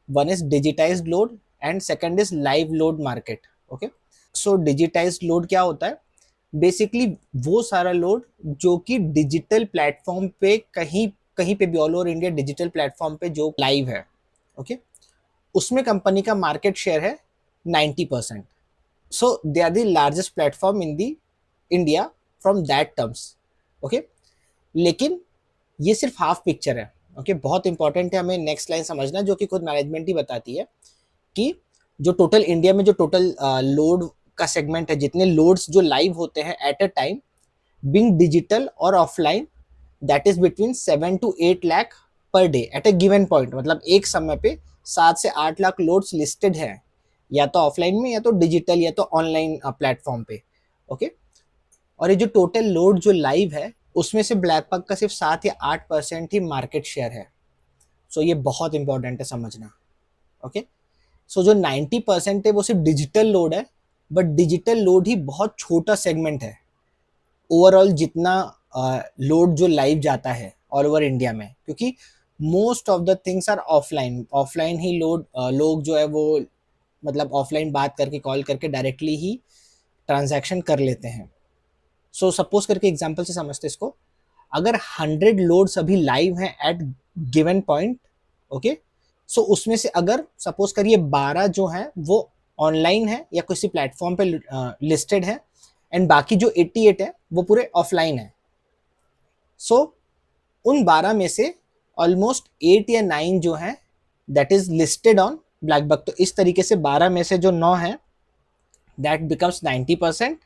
A: One is digitised load and second is live load market. Okay, so digitised load क्या होता है, बेसिकली वो सारा लोड जो कि डिजिटल प्लेटफॉर्म पे कहीं कहीं पे भी all over India digital platform पे जो लाइव है। ओके, उसमें कंपनी का मार्केट शेयर है 90%। So they are the largest platform in the India from that terms. Okay, लेकिन ये सिर्फ हाफ पिक्चर है। ओके, बहुत इंपॉर्टेंट है हमें नेक्स्ट लाइन समझना जो कि खुद मैनेजमेंट ही बताती है कि जो टोटल इंडिया में जो टोटल लोड का सेगमेंट है जितने लोड्स जो लाइव होते हैं at a time being digital और offline that is between 7 to 8 lakh per day at a given point. मतलब एक समय पे 7 से 8 लाख लोड्स लिस्टेड है या तो ऑफलाइन में या तो डिजिटल या तो ऑनलाइन प्लेटफॉर्म पे। ओके, और ये जो टोटल लोड जो लाइव है उसमें से ब्लैक बक का सिर्फ 7 या 8% ही मार्केट शेयर है। सो ये बहुत इंपॉर्टेंट है समझना। ओके, सो जो 90% है वो सिर्फ डिजिटल लोड है, बट डिजिटल लोड ही बहुत छोटा सेगमेंट है ओवरऑल जितना लोड जो लाइव जाता है ऑल ओवर इंडिया में, क्योंकि most of the things are offline. Offline ही लोड लोग जो है वो मतलब ऑफलाइन बात करके कॉल करके डायरेक्टली ही ट्रांजैक्शन कर लेते हैं। सो सपोज करके एग्जांपल से समझते इसको, अगर 100 लोड्स अभी लाइव हैं एट गिवन पॉइंट, ओके, सो उसमें से अगर सपोज करिए 12 जो हैं वो ऑनलाइन है या किसी प्लेटफॉर्म पे लिस्टेड है, एंड बाकी जो 88 है वो पूरे ऑफलाइन है। सो उन 12 में से ऑलमोस्ट 8 या 9 जो है that is listed on blackbuck. तो इस तरीके से 12 में से जो 9 है दैट बिकम्स 90%।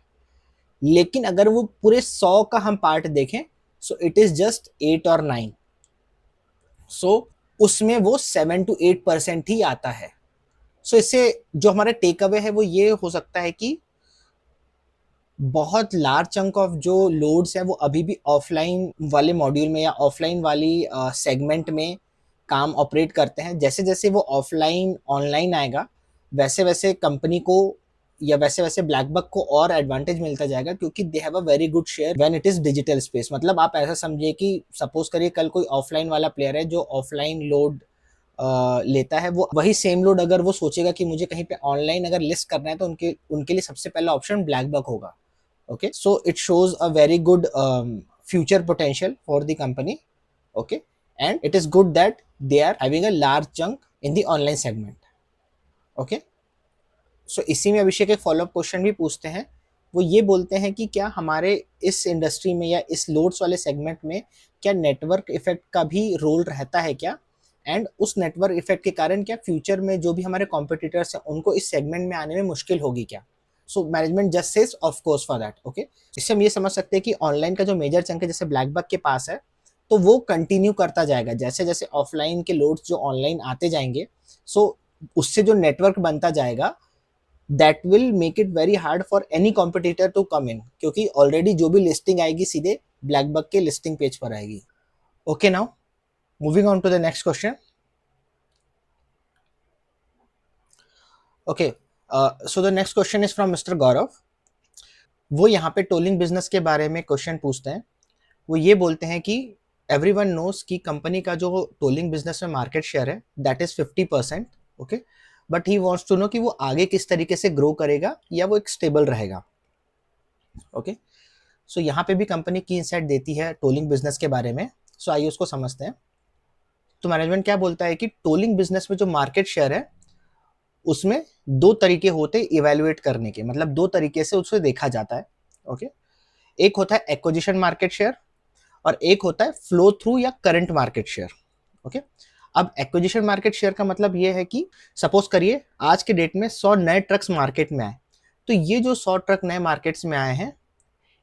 A: लेकिन अगर वो पूरे 100 का हम पार्ट देखें, सो इट इज जस्ट 8 और 9। सो उसमें वो 7 to 8% ही आता है। सो इससे जो हमारा टेक अवे है वो ये हो सकता है कि बहुत लार्ज चंक ऑफ जो लोड्स हैं वो अभी भी ऑफलाइन वाले मॉड्यूल में या ऑफलाइन वाली सेगमेंट में काम ऑपरेट करते हैं। जैसे जैसे वो ऑफलाइन ऑनलाइन आएगा, वैसे वैसे कंपनी को या वैसे वैसे ब्लैकबक को और एडवांटेज मिलता जाएगा, क्योंकि दे have a very good share when it is digital space. मतलब आप ऐसा समझिए कि सपोज करिए कल कोई ऑफलाइन वाला प्लेयर है जो ऑफलाइन लोड लेता है, वो वही सेम लोड अगर वो सोचेगा कि मुझे कहीं पे ऑनलाइन अगर लिस्ट करना है तो उनके उनके लिए सबसे पहला ऑप्शन ब्लैकबक होगा। Okay, so it shows a very good future potential for the company. Okay, and it is good that they are having a large chunk in the online segment. Okay, so इसी में अभिषेक एक फॉलोअप क्वेश्चन भी पूछते हैं। वो ये बोलते हैं कि क्या हमारे इस इंडस्ट्री में या इस लोड्स वाले सेगमेंट में क्या नेटवर्क इफेक्ट का भी रोल रहता है क्या, एंड उस नेटवर्क इफेक्ट के कारण क्या फ्यूचर में जो भी हमारे कॉम्पिटिटर्स हैं उनको इस सेगमेंट में आने में मुश्किल होगी क्या। So management just sage of course for that. Okay, इससे हम ये समझ सकते हैं कि ऑनलाइन का जो मेजर चंक है जैसे ब्लैकबक के पास है, तो वो कंटिन्यू करता जाएगा जैसे जैसे ऑफलाइन के लोड्स जो ऑनलाइन आते जाएंगे। सो उससे जो नेटवर्क बनता जाएगा that will make it very hard for any competitor to come in, क्योंकि ऑलरेडी जो भी लिस्टिंग आएगी सीधे ब्लैकबक के लिस्टिंग पेज पर आएगी। Okay, now moving on to the next question. Okay, so the next question is from mister Gaurav. वो यहाँ पे टोलिंग बिजनेस के बारे में क्वेश्चन पूछते हैं। वो ये बोलते हैं कि एवरीवन नोस कि कंपनी का जो टोलिंग बिजनेस में मार्केट शेयर है that is 50%। Okay, but he wants to know कि वो आगे किस तरीके से ग्रो करेगा या वो एक स्टेबल रहेगा। ओके, सो यहाँ पे भी कंपनी की इनसाइट देती है टोलिंग बिजनेस के बारे में। सो आइए उसको समझते हैं। तो मैनेजमेंट क्या बोलता है कि टोलिंग बिजनेस में जो मार्केट शेयर है उसमें दो तरीके होते हैं इवेल्युएट करने के, मतलब दो तरीके से उसे देखा जाता है। ओके, एक होता है एक्विजिशन मार्केट शेयर और एक होता है फ्लो थ्रू या करंट मार्केट शेयर। ओके, अब एक्विजिशन मार्केट शेयर का मतलब ये है कि सपोज करिए आज के डेट में 100 नए ट्रक्स मार्केट में आए, तो ये जो 100 ट्रक नए मार्केट्स में आए हैं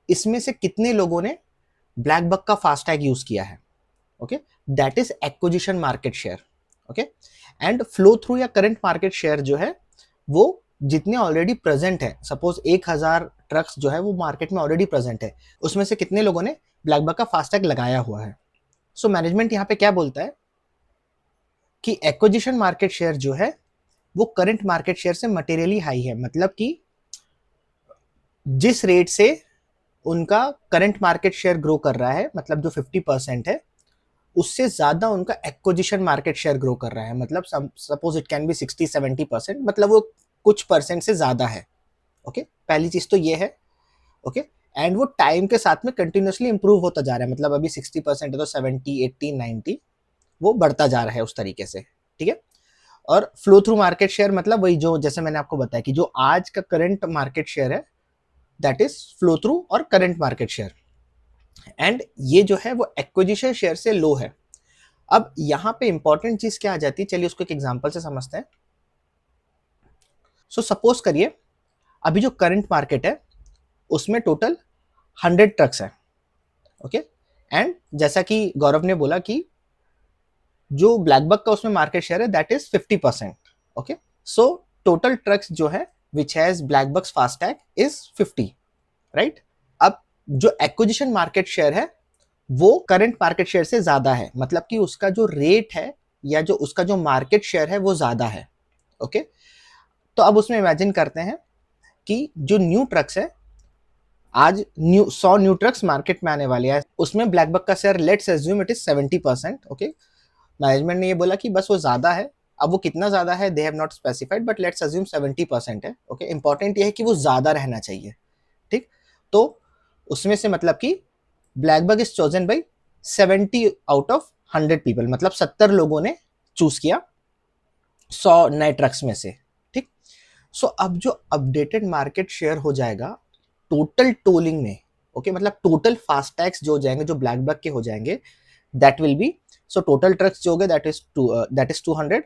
A: इसमें से कितने लोगों ने ब्लैकबक का फास्टैग यूज किया है। Okay, that is acquisition market share. Okay, and flow through या करंट मार्केट शेयर जो है वो जितने ऑलरेडी प्रेजेंट है, सपोज 1000 ट्रक्स जो है वो मार्केट में ऑलरेडी प्रेजेंट है, उसमें से कितने लोगों ने ब्लैकबक का फास्टैग लगाया हुआ है। सो मैनेजमेंट यहाँ पे क्या बोलता है कि एक्विजिशन मार्केट शेयर जो है वो करंट मार्केट शेयर से मटेरियली हाई है, मतलब कि जिस रेट से उनका करंट मार्केट शेयर ग्रो कर रहा है, मतलब जो 50% है, उससे ज्यादा उनका एक्विजिशन मार्केट शेयर ग्रो कर रहा है, मतलब सपोज इट कैन बी 60-70%, मतलब वो कुछ परसेंट से ज्यादा है। ओके, पहली चीज तो ये है। ओके, एंड वो टाइम के साथ में कंटिन्यूसली इंप्रूव होता जा रहा है, मतलब अभी 60% है तो 70, 80, 90 वो बढ़ता जा रहा है उस तरीके से। ठीक है, और फ्लो थ्रू मार्केट शेयर मतलब वही जो जैसे मैंने आपको बताया कि जो आज का करंट मार्केट शेयर है दैट इज फ्लो थ्रू और करंट मार्केट शेयर, एंड ये जो है वो एक्विजिशन शेयर से लो है। अब यहाँ पे इंपॉर्टेंट चीज क्या आ जाती है, चलिए उसको एक एग्जांपल से समझते हैं। सो सपोज करिए अभी जो करंट मार्केट है उसमें टोटल 100 ट्रक्स है। ओके, एंड जैसा कि गौरव ने बोला कि जो ब्लैकबक का उसमें मार्केट शेयर है that is 50%। Okay, so total trucks जो है which has BlackBuck's FASTag is 50, right. अब जो एक्विजिशन मार्केट शेयर है वो करंट मार्केट शेयर से ज्यादा है, मतलब कि उसका जो रेट है या जो उसका जो मार्केट शेयर है वो ज़्यादा है। ओके, तो अब उसमें इमेजिन करते हैं कि जो न्यू ट्रक्स है, आज 100 न्यू ट्रक्स मार्केट में आने वाले हैं, उसमें ब्लैकबक का share let's assume it is 70%। Okay, management ने ये बोला कि बस वो ज़्यादा है, अब वो कितना ज़्यादा है they have not specified, but let's assume 70% है। ओके, इंपॉर्टेंट ये है कि वो ज़्यादा रहना चाहिए। ठीक, तो उसमें से मतलब कि blackbuck is chosen by 70 out of 100 people, मतलब 70 लोगों ने चूज किया 100 नए ट्रक्स में से। ठीक, सो अब जो अपडेटेड मार्केट शेयर हो जाएगा टोटल टोलिंग में, ओके, मतलब टोटल फास्टैग्स जो हो जाएंगे, जो ब्लैकबक के हो जाएंगे, that will B, so total trucks जो हो गए दैट इज 200,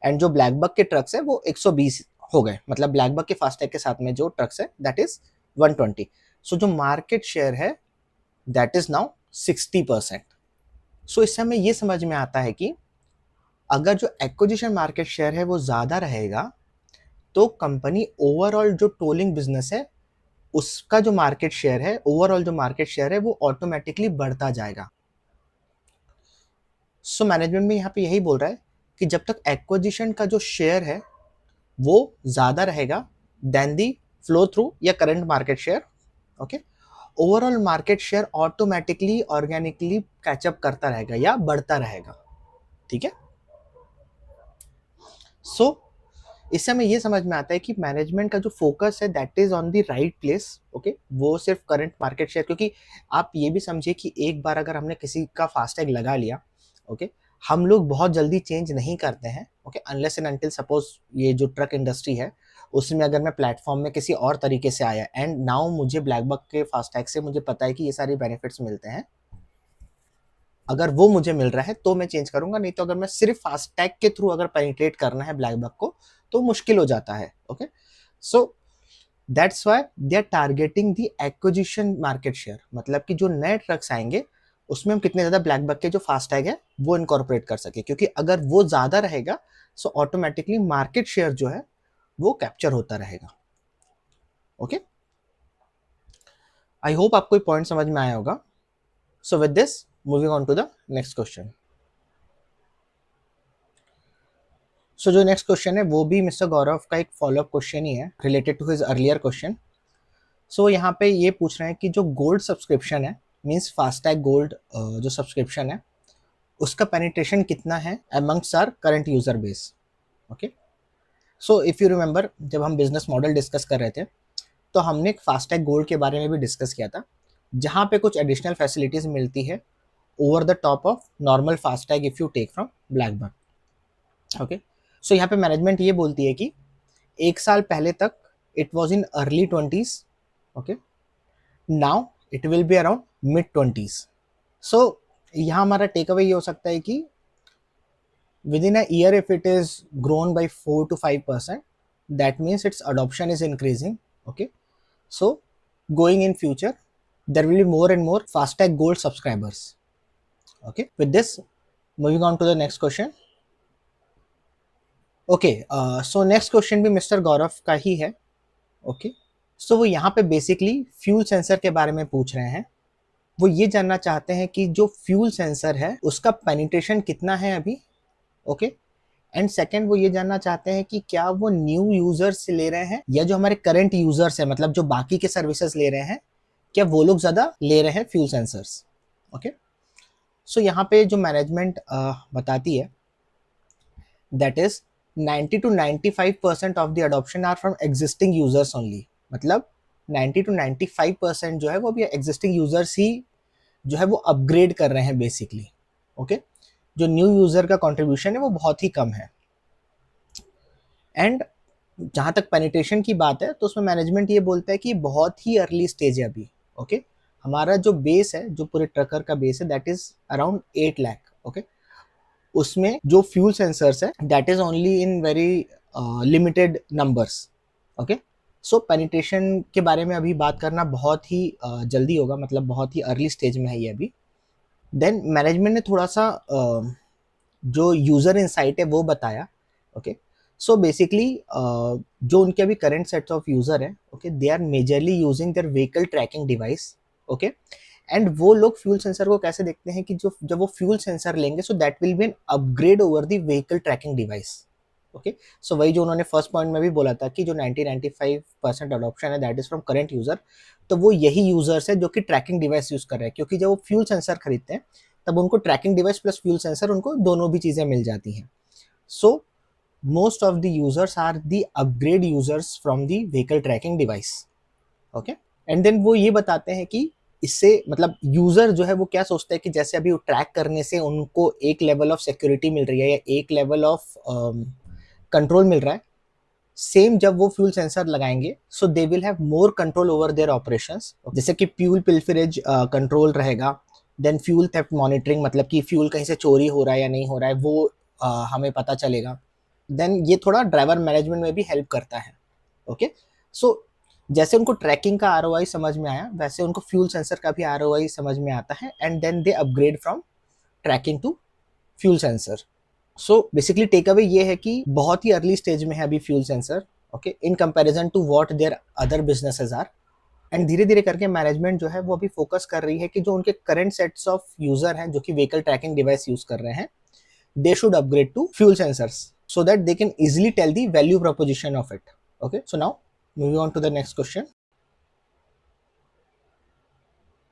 A: एंड जो ब्लैकबक के ट्रक्स है वो 120 हो गए, मतलब ब्लैकबक के फास्टैग के साथ में जो ट्रक्स है दैट इज 120। सो जो मार्केट शेयर है दैट इज नाउ 60%। सो इससे हमें ये समझ में आता है कि अगर जो एक्विजिशन मार्केट शेयर है वो ज़्यादा रहेगा तो कंपनी ओवरऑल जो टोलिंग बिजनेस है उसका जो मार्केट शेयर है, ओवरऑल जो मार्केट शेयर है वो ऑटोमेटिकली बढ़ता जाएगा। सो मैनेजमेंट में यहाँ पे यही बोल रहा है कि जब तक एक्विजिशन का जो शेयर है वो ज़्यादा रहेगा देन दी फ्लो थ्रू या current market share, okay, overall market share automatically organically catch up करता रहेगा या बढ़ता रहेगा। ठीक है, सो इससे हमें ये समझ में आता है कि मैनेजमेंट का जो फोकस है that is on the right place. Okay, वो सिर्फ करंट मार्केट शेयर, क्योंकि आप ये भी समझिए कि एक बार अगर हमने किसी का फास्टैग लगा लिया, ओके, हम लोग बहुत जल्दी चेंज नहीं करते हैं। Okay, unless and until suppose ये जो ट्रक इंडस्ट्री है उसमें अगर मैं प्लेटफॉर्म में किसी और तरीके से आया एंड नाउ मुझे ब्लैकबक के फास्टैग से मुझे पता है कि ये सारे बेनिफिट्स मिलते हैं, अगर वो मुझे मिल रहा है तो मैं चेंज करूंगा, नहीं तो अगर मैं सिर्फ फास्टैग के थ्रू अगर पेनिट्रेट करना है ब्लैकबक को तो मुश्किल हो जाता है। Okay, so that's why they are targeting the acquisition market share, मतलब कि जो नए ट्रक्स आएंगे उसमें हम कितने ज़्यादा ब्लैकबक के जो फास्टैग है वो इनकॉर्पोरेट कर सके, क्योंकि अगर वो ज़्यादा रहेगा सो ऑटोमेटिकली मार्केट शेयर जो है वो कैप्चर होता रहेगा। ओके, आई होप आपको पॉइंट समझ में आया होगा। So with this moving on to the next question. So जो नेक्स्ट क्वेश्चन है वो भी मिस्टर गौरव का एक फॉलोअप क्वेश्चन ही है related to his earlier question. So यहाँ पे ये पूछ रहे हैं कि जो गोल्ड सब्सक्रिप्शन है, मीन्स फास्टैग गोल्ड जो सब्सक्रिप्शन है उसका पेनिट्रेशन कितना है amongst our current user base. Okay, so if you remember जब हम बिजनेस मॉडल डिस्कस कर रहे थे तो हमने फास्टैग गोल्ड के बारे में भी डिस्कस किया था, जहाँ पे कुछ एडिशनल फैसिलिटीज़ मिलती है over the top of normal FASTag if you take from BlackBuck. Okay, so यहाँ पे मैनेजमेंट ये बोलती है कि एक साल पहले तक it was in early 20s, okay, now it will be around mid 20s। सो यहाँ हमारा टेक अवे ये हो सकता है कि with in a year if it is grown by 4 to 5%, that means its adoption is increasing. Okay, so going in future there will be more and more FASTag Gold subscribers. Okay, with this moving on to the next question. Okay, so next question भी मिस्टर गौरव का ही है। ओके, सो वो यहाँ पे बेसिकली फ्यूल सेंसर के बारे में पूछ रहे हैं। वो ये जानना चाहते हैं कि जो फ्यूल सेंसर है उसका पेनिट्रेशन कितना है अभी। ओके, एंड सेकेंड वो ये जानना चाहते हैं कि क्या वो न्यू यूजर्स से ले रहे हैं या जो हमारे करंट यूजर्स हैं, मतलब जो बाकी के सर्विसेज ले रहे हैं, क्या वो लोग ज़्यादा ले रहे हैं फ्यूल सेंसर्स। ओके, सो यहाँ पे जो मैनेजमेंट बताती है that is 90 to 95% of the adoption are from existing users only, मतलब 90 to 95% जो है वो अभी एग्जिस्टिंग यूजर्स ही जो है वो अपग्रेड कर रहे हैं बेसिकली। ओके, जो न्यू यूजर का कंट्रीब्यूशन है वो बहुत ही कम है। एंड जहाँ तक पेनिट्रेशन की बात है तो उसमें मैनेजमेंट ये बोलता है कि बहुत ही अर्ली स्टेज है अभी। ओके, हमारा जो बेस है, जो पूरे ट्रकर का बेस है that is around 8 lakh. Okay, उसमें जो फ्यूल सेंसर्स है that is only in very limited numbers. Okay, so penetration के बारे में अभी बात करना बहुत ही जल्दी होगा, मतलब बहुत ही अर्ली स्टेज में है ये अभी। देन मैनेजमेंट ने थोड़ा सा जो यूज़र इंसाइट है वो बताया। ओके, सो बेसिकली जो उनके अभी करंट सेट्स ऑफ यूज़र है, okay, they are majorly using their vehicle tracking device. Okay, and वो लोग फ्यूल सेंसर को कैसे देखते हैं कि जो जब वो फ्यूल सेंसर लेंगे so that will be an upgrade over the vehicle tracking device. Okay, so वही जो उन्होंने फर्स्ट पॉइंट में भी बोला था कि जो 90-95% अडॉप्शन है that is from current user, तो वो यही यूजर्स है जो कि ट्रैकिंग डिवाइस यूज कर रहे हैं, क्योंकि जब वो फ्यूल सेंसर खरीदते हैं तब उनको tracking device plus fuel sensor उनको दोनों भी चीजें मिल जाती हैं। सो most of the users are the upgrade users from the vehicle tracking device। Okay, and then वो ये बताते हैं कि इससे मतलब यूजर जो है वो क्या सोचता है कि जैसे अभी वो ट्रैक करने से उनको एक लेवल ऑफ सिक्योरिटी मिल रही है या एक लेवल ऑफ कंट्रोल मिल रहा है, सेम जब वो फ्यूल सेंसर लगाएंगे so they will have more control over their operations. जैसे कि फ्यूल पिल्फरेज कंट्रोल रहेगा, देन फ्यूल थेफ्ट मॉनिटरिंग, मतलब कि फ्यूल कहीं से चोरी हो रहा है या नहीं हो रहा है वो हमें पता चलेगा। देन ये थोड़ा ड्राइवर मैनेजमेंट में भी हेल्प करता है। ओके, सो जैसे उनको ट्रैकिंग का आरओआई समझ में आया वैसे उनको फ्यूल सेंसर का भी आरओआई समझ में आता है, and then they upgrade from tracking to fuel sensor. So basically take away ये है कि बहुत ही अर्ली स्टेज में है अभी fuel sensor, okay, in comparison to what their other businesses are. And धीरे धीरे करके मैनेजमेंट जो है वो अभी फोकस कर रही है कि जो उनके करंट सेट्स ऑफ यूजर हैं जो कि व्हीकल ट्रैकिंग डिवाइस यूज कर रहे हैं, they should upgrade to fuel sensors so that they can easily tell the value proposition of it। Okay, so now moving on to the next question।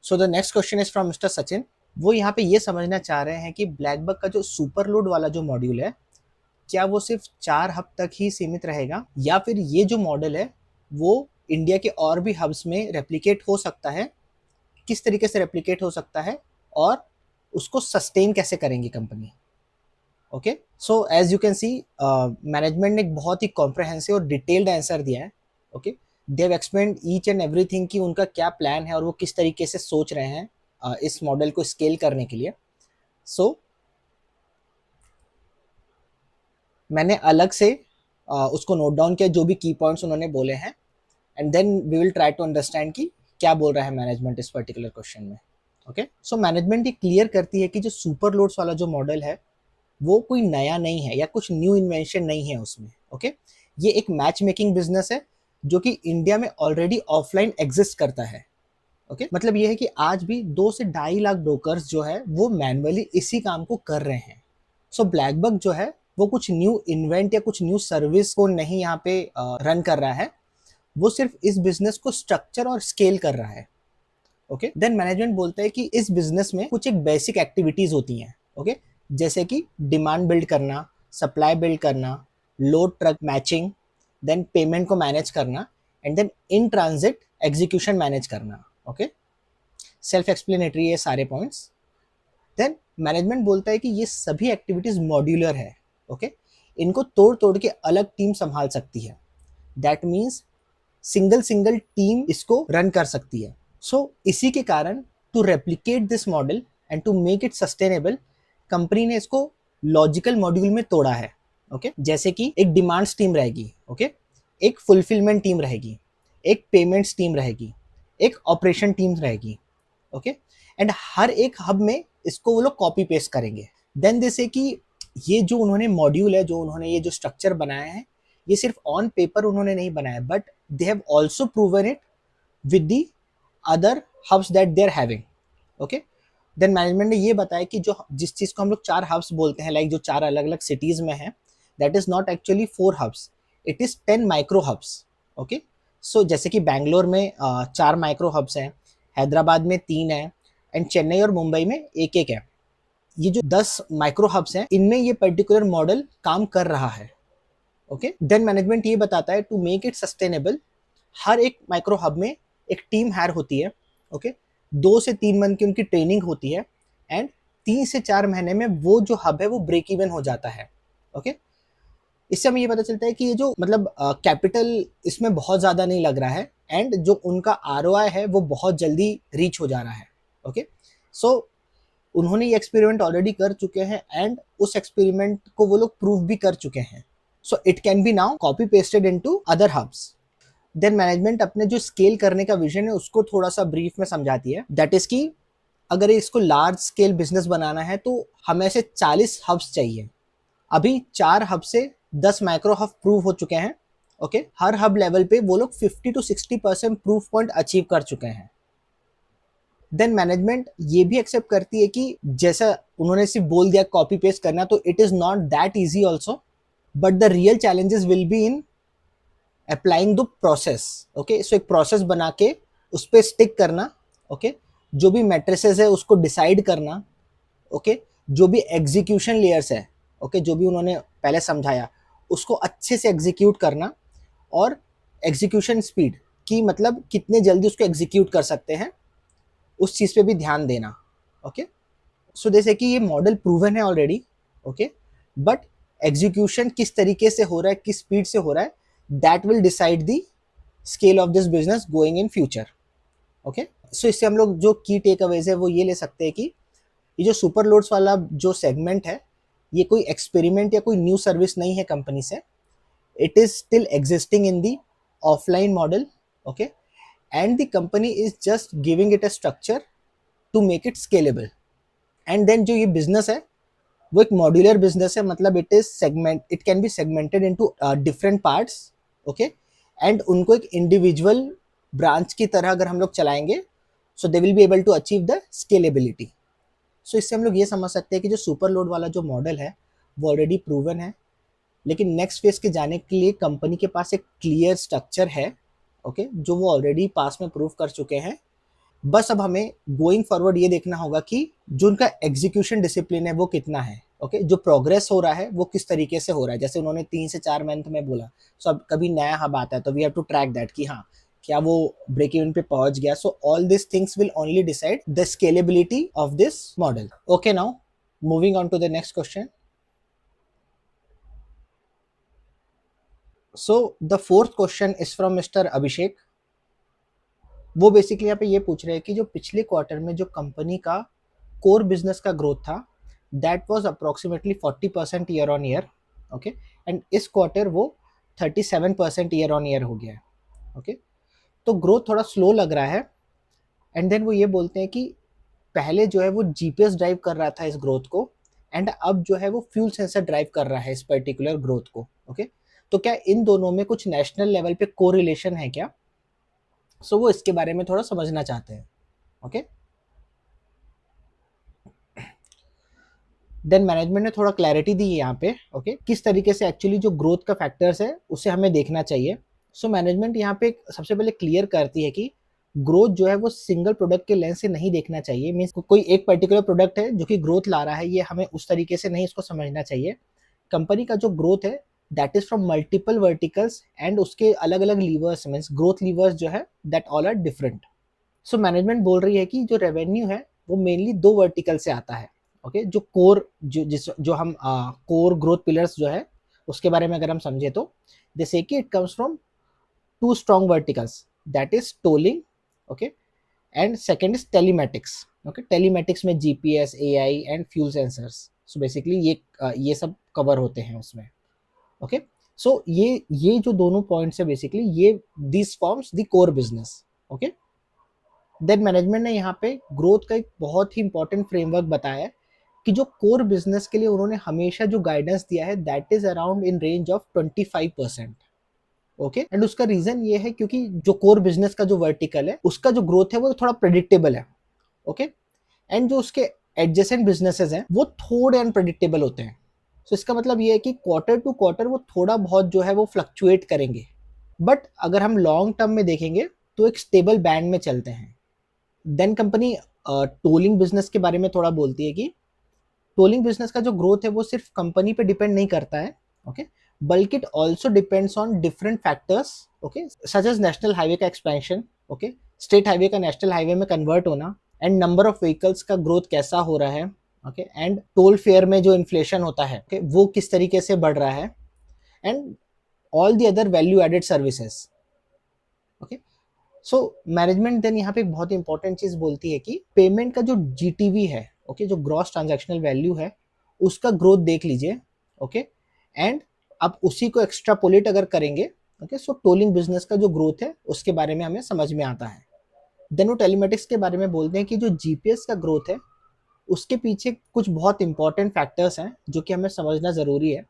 A: So the next question is from Mr. Sachin। वो यहाँ पे ये समझना चाह रहे हैं कि ब्लैकबक का जो सुपर लोड वाला जो मॉड्यूल है क्या वो सिर्फ 4 हब तक ही सीमित रहेगा या फिर ये जो मॉडल है वो इंडिया के और भी हब्स में रेप्लिकेट हो सकता है, किस तरीके से रेप्लिकेट हो सकता है और उसको सस्टेन कैसे करेंगी company. Okay, so as you can see management ने एक बहुत ही कॉम्प्रहेंसिव और डिटेल्ड आंसर दिया है। Okay, they have explained each and everything कि उनका क्या प्लान है और वो किस तरीके से सोच रहे हैं इस मॉडल को स्केल करने के लिए। सो मैंने अलग से उसको नोट डाउन किया जो भी की पॉइंट्स उन्होंने बोले हैं, and then we will try to understand कि क्या बोल रहा है मैनेजमेंट इस पर्टिकुलर क्वेश्चन में। ओके, सो मैनेजमेंट ये क्लियर करती है कि जो सुपर लोड्स वाला जो मॉडल है वो कोई नया नहीं है या कुछ न्यू इन्वेंशन नहीं है उसमें। ओके, ये एक मैच मेकिंग बिजनेस है जो कि इंडिया में ऑलरेडी ऑफलाइन एग्जिस्ट करता है। ओके, मतलब ये है कि आज भी 2 से 2.5 लाख ब्रोकर्स जो है वो मैनुअली इसी काम को कर रहे हैं। सो ब्लैकबक जो है वो कुछ न्यू इन्वेंट या कुछ न्यू सर्विस को नहीं यहाँ पे रन कर रहा है, वो सिर्फ इस बिजनेस को स्ट्रक्चर और स्केल कर रहा है। ओके, देन मैनेजमेंट बोलता है कि इस बिजनेस में कुछ एक बेसिक एक्टिविटीज होती हैं। ओके, जैसे कि डिमांड बिल्ड करना, सप्लाई बिल्ड करना, load truck matching, then payment को मैनेज करना, and then in transit execution manage करना। ओके, सेल्फ एक्सप्लेनेटरी ये सारे पॉइंट्स। देन मैनेजमेंट बोलता है कि ये सभी एक्टिविटीज मॉड्यूलर है। ओके, इनको तोड़ तोड़ के अलग टीम संभाल सकती है। दैट मीन्स सिंगल टीम इसको रन कर सकती है। सो इसी के कारण to replicate this model and to make it sustainable company ने इसको लॉजिकल मॉड्यूल में तोड़ा है। ओके, जैसे कि एक डिमांड्स टीम रहेगी, ओके, एक फुलफिलमेंट टीम रहेगी, एक पेमेंट्स टीम रहेगी, एक ऑपरेशन टीम रहेगी। ओके, एंड हर एक हब में इसको वो लोग कॉपी पेस्ट करेंगे। देन जैसे कि ये जो उन्होंने मॉड्यूल है, जो उन्होंने ये जो स्ट्रक्चर बनाया है, ये सिर्फ ऑन पेपर उन्होंने नहीं बनाया but they have also proven it with the other hubs that they are having. Okay, then management ने ये बताया कि जो जिस चीज़ को हम लोग 4 हब्स बोलते हैं, लाइक जो 4 अलग अलग सिटीज़ में है, that is not actually 4 hubs, it is 10 micro hubs. Okay, so जैसे कि बैंगलोर में 4 माइक्रो हब्स हैं, हैदराबाद में 3 हैं, एंड चेन्नई और मुंबई में एक एक है। ये जो 10 माइक्रो हब्स हैं इनमें ये पर्टिकुलर मॉडल काम कर रहा है। ओके, देन मैनेजमेंट ये बताता है टू मेक इट सस्टेनेबल हर एक माइक्रो हब में एक टीम हायर होती है। ओके, 2 से 3 मंथ की उनकी ट्रेनिंग होती है, एंड 3 से 4 महीने में वो जो हब है वो ब्रेक इवन हो जाता है। ओके, इससे हमें ये पता चलता है कि ये जो मतलब कैपिटल इसमें बहुत ज़्यादा नहीं लग रहा है, एंड जो उनका आरओआई है वो बहुत जल्दी रीच हो जा रहा है। ओके, सो उन्होंने ये एक्सपेरिमेंट ऑलरेडी कर चुके हैं एंड उस एक्सपेरिमेंट को वो लोग प्रूव भी कर चुके हैं। So it can be now copy pasted into other hubs. Then management अपने जो स्केल करने का विजन है उसको थोड़ा सा ब्रीफ में समझाती है। दैट इज कि अगर इसको लार्ज स्केल बिजनेस बनाना है तो हमें से 40 हब्स चाहिए। अभी 4 हब से 10 माइक्रो हब प्रूव हो चुके हैं। ओके, हर हब लेवल पे वो लोग 50 to 60% प्रूफ पॉइंट अचीव कर चुके हैं। देन मैनेजमेंट ये भी एक्सेप्ट करती है कि जैसा उन्होंने सिर्फ बोल दिया कॉपी पेस्ट करना, तो it is not that easy also, but the real challenges will be in applying the process. Okay, so एक प्रोसेस बना के उस पर स्टिक करना। ओके, जो भी मैट्रिसेस है उसको डिसाइड करना। ओके, जो भी एग्जीक्यूशन लेयर्स है, ओके, जो भी उन्होंने पहले समझाया उसको अच्छे से एग्जीक्यूट करना। और एग्जीक्यूशन स्पीड की मतलब कितने जल्दी उसको एग्जीक्यूट कर सकते हैं, उस चीज़ पे भी ध्यान देना। ओके, सो जैसे कि ये मॉडल प्रूवन है ऑलरेडी। ओके, बट एग्जीक्यूशन किस तरीके से हो रहा है, किस स्पीड से हो रहा है, that will decide the scale of this business going in future. Okay, so इससे हम लोग जो की टेक अवेज है वो ये ले सकते हैं कि ये जो सुपर लोड्स वाला जो सेगमेंट है, ये कोई एक्सपेरिमेंट या कोई न्यू सर्विस नहीं है कंपनी से। It is still existing in the offline model. Okay, and the company is just giving it a structure to make it scalable. And then जो ये बिजनेस है वो एक मॉड्यूलर बिजनेस है, मतलब it is segment, it can B segmented into different parts. Okay, and उनको एक इंडिविजुअल ब्रांच की तरह अगर हम लोग चलाएंगे, so they will be able to achieve the scalability. So इससे हम लोग ये समझ सकते हैं कि जो सुपर लोड वाला जो मॉडल है वो ऑलरेडी प्रूवन है, लेकिन नेक्स्ट फेज के जाने के लिए कंपनी के पास एक क्लियर स्ट्रक्चर है। ओके, जो वो ऑलरेडी पास में प्रूव कर चुके हैं। बस अब हमें गोइंग फॉरवर्ड ये देखना होगा कि जो उनका एग्जीक्यूशन डिसिप्लिन है वो कितना है। ओके, जो प्रोग्रेस हो रहा है वो किस तरीके से हो रहा है। जैसे उन्होंने 3 से 4 मंथ में बोला, सो अब कभी नया हब आता है तो we have to track that कि हाँ क्या वो ब्रेक इवन पे पहुंच गया। So all this things will only decide the scalability of this model. Okay, now moving on to the next question. So the fourth question is from mister Abhishek. वो बेसिकली यहाँ पे ये पूछ रहे हैं कि जो पिछले क्वार्टर में जो कंपनी का कोर बिजनेस का ग्रोथ था, that was approximately 40% year on year. Okay, and इस क्वार्टर वो 37% ईयर ऑन ईयर हो गया है। ओके, तो ग्रोथ थोड़ा स्लो लग रहा है। एंड देन वो ये बोलते हैं कि पहले जो है वो जीपीएस ड्राइव कर रहा था इस ग्रोथ को, एंड अब जो है वो फ्यूल सेंसर ड्राइव कर रहा है इस पर्टिकुलर ग्रोथ को। ओके, तो क्या इन दोनों में कुछ नेशनल लेवल पे कोरिलेशन है क्या? सो वो इसके बारे में थोड़ा समझना चाहते हैं। ओके, देन मैनेजमेंट ने थोड़ा क्लैरिटी दी है यहाँ पे। ओके, किस तरीके से एक्चुअली जो ग्रोथ का फैक्टर्स है उसे हमें देखना चाहिए। सो मैनेजमेंट यहाँ पे सबसे पहले क्लियर करती है कि ग्रोथ जो है वो सिंगल प्रोडक्ट के लेंस से नहीं देखना चाहिए। मीन्स कोई एक पर्टिकुलर प्रोडक्ट है जो कि ग्रोथ ला रहा है, ये हमें उस तरीके से नहीं इसको समझना चाहिए। कंपनी का जो ग्रोथ है that is from multiple verticals, and उसके अलग अलग लीवर्स, मीन्स ग्रोथ लीवर्स जो है that all are different. So management बोल रही है कि जो रेवेन्यू है वो मेनली 2 वर्टिकल से आता है। ओके, जो कोर जो हम कोर ग्रोथ पिलर्स जो है उसके बारे में अगर हम समझे तो जैसे कि it comes from 2 strong verticals, that is tolling. Okay, and second is telematics. Okay, telematics में GPS, AI and fuel sensors. So basically ये सब कवर होते हैं उसमें। ओके, सो ये जो दोनों पॉइंट्स है बेसिकली ये this forms the core business. Okay, then management ने यहाँ पे ग्रोथ का एक बहुत ही इंपॉर्टेंट फ्रेमवर्क बताया है कि जो कोर बिजनेस के लिए उन्होंने हमेशा जो गाइडेंस दिया है that is around in range of 25%। Okay, and उसका रीजन ये है क्योंकि जो कोर बिजनेस का जो वर्टिकल है उसका जो ग्रोथ है वो थोड़ा प्रेडिक्टेबल है। ओके, एंड जो उसके एडजेसेंट बिजनेसेस हैं वो थोड़े अनप्रेडिक्टेबल होते हैं। सो इसका मतलब ये है कि क्वार्टर टू क्वार्टर वो थोड़ा बहुत जो है वो फ्लक्चुएट करेंगे, बट अगर हम लॉन्ग टर्म में देखेंगे तो एक स्टेबल बैंड में चलते हैं। देन कंपनी टोलिंग बिजनेस के बारे में थोड़ा बोलती है कि टोलिंग बिजनेस का जो ग्रोथ है वो सिर्फ कंपनी पे डिपेंड नहीं करता है। ओके, बल्कि it also depends on different factors. Okay, such as national highway का एक्सपेंशन, ओके, स्टेट हाईवे का नेशनल हाईवे में कन्वर्ट होना, एंड नंबर ऑफ व्हीकल्स का ग्रोथ कैसा हो रहा है। ओके, एंड टोल फेयर में जो इन्फ्लेशन होता है okay, वो किस तरीके से बढ़ रहा है, and all the other value added services. Okay, so management then यहाँ पे एक बहुत इंपॉर्टेंट चीज बोलती है कि पेमेंट का जो जीटीवी है, ओके, जो ग्रॉस ट्रांजैक्शनल वैल्यू है उसका ग्रोथ देख लीजिए। ओके, एंड आप उसी को एक्स्ट्रापोलेट अगर करेंगे, ओके, सो टोलिंग बिजनेस का जो ग्रोथ है उसके बारे में हमें समझ में आता है। देन वो टेलीमेटिक्स के बारे में बोलते हैं कि जो जीपीएस का ग्रोथ है उसके पीछे कुछ बहुत इंपॉर्टेंट फैक्टर्स हैं जो कि हमें समझना जरूरी है।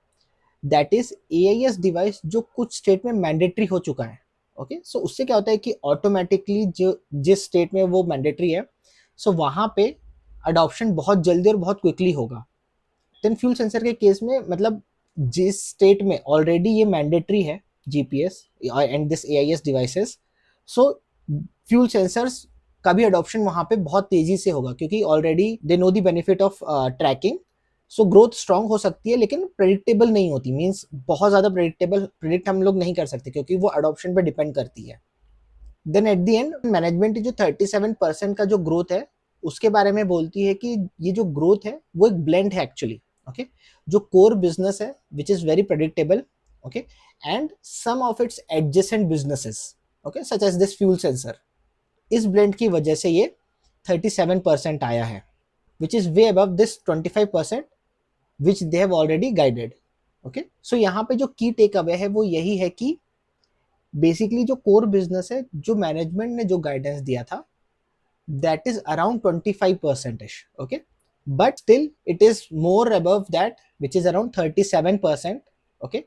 A: दैट इज एआईएस डिवाइस जो कुछ स्टेट में मैंडेटरी हो चुका है। ओके, सो उससे क्या होता है कि ऑटोमेटिकली जो जिस स्टेट में वो मैंडेटरी है सो वहाँ पे अडॉप्शन बहुत जल्दी और बहुत क्विकली होगा। देन फ्यूल सेंसर के केस में मतलब जिस स्टेट में ऑलरेडी ये मैंडेटरी है GPS and this AIS devices, so fuel sensors का भी अडॉप्शन वहाँ पे बहुत तेजी से होगा क्योंकि already they know the benefit of tracking. So growth strong हो सकती है लेकिन प्रेडिक्टेबल नहीं होती, मीन्स बहुत ज़्यादा प्रेडिक्ट हम लोग नहीं कर सकते क्योंकि वो अडॉप्शन पे डिपेंड करती है। Then at the end management जो 37% का जो ग्रोथ है उसके बारे में बोलती है कि ये जो ग्रोथ है वो एक ब्लेंड है एक्चुअली। ओके, जो कोर बिजनेस है which is very predictable, okay, and some of its adjacent businesses, okay, such as this fuel sensor. इस ब्लेंड की वजह से ये 37% आया है, which is way above this 25% which they have already guided. Okay, so यहाँ पे जो की टेक अवे है वो यही है कि बेसिकली जो कोर बिजनेस है, जो मैनेजमेंट ने जो गाइडेंस दिया था, that is around 25% ish, okay, but still it is more above that which is around 37%, okay।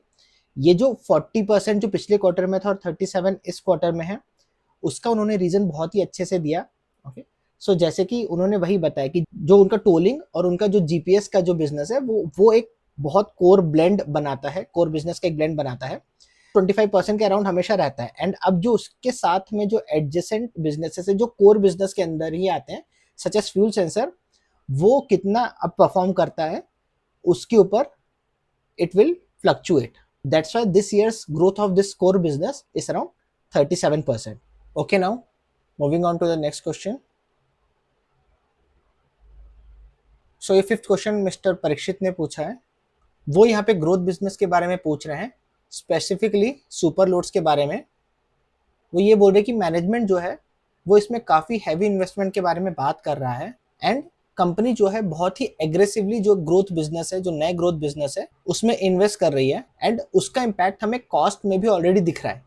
A: ये जो 40% जो पिछले क्वार्टर में था और 37 इस क्वार्टर में है, उसका उन्होंने रीजन बहुत ही अच्छे से दिया, ओके। सो जैसे कि उन्होंने वही बताया कि जो उनका टोलिंग और उनका जो जीपीएस का जो बिजनेस है वो एक बहुत कोर ब्लेंड बनाता है, कोर बिजनेस का एक ब्लेंड बनाता है, 25% के अराउंड हमेशा रहता है। एंड अब जो उसके साथ में जो एडजेसेंट बिजनेसेस है जो कोर बिजनेस के अंदर ही आते हैं, सच एज फ्यूल सेंसर, वो कितना अब परफॉर्म करता है उसके ऊपर it will fluctuate. That's why this year's growth of this core business is around 37%। Okay, now moving on to the next question. So ये फिफ्थ क्वेश्चन मिस्टर परीक्षित ने पूछा है, वो यहाँ पे ग्रोथ बिजनेस के बारे में पूछ रहे हैं, स्पेसिफिकली सुपर लोड्स के बारे में। वो ये बोल रहे कि मैनेजमेंट जो है वो इसमें काफ़ी हैवी इन्वेस्टमेंट के बारे में बात कर रहा है एंड कंपनी जो है बहुत ही एग्रेसिवली जो ग्रोथ बिजनेस है, जो नए ग्रोथ बिजनेस है उसमें इन्वेस्ट कर रही है एंड उसका इम्पैक्ट हमें कॉस्ट में भी ऑलरेडी दिख रहा है।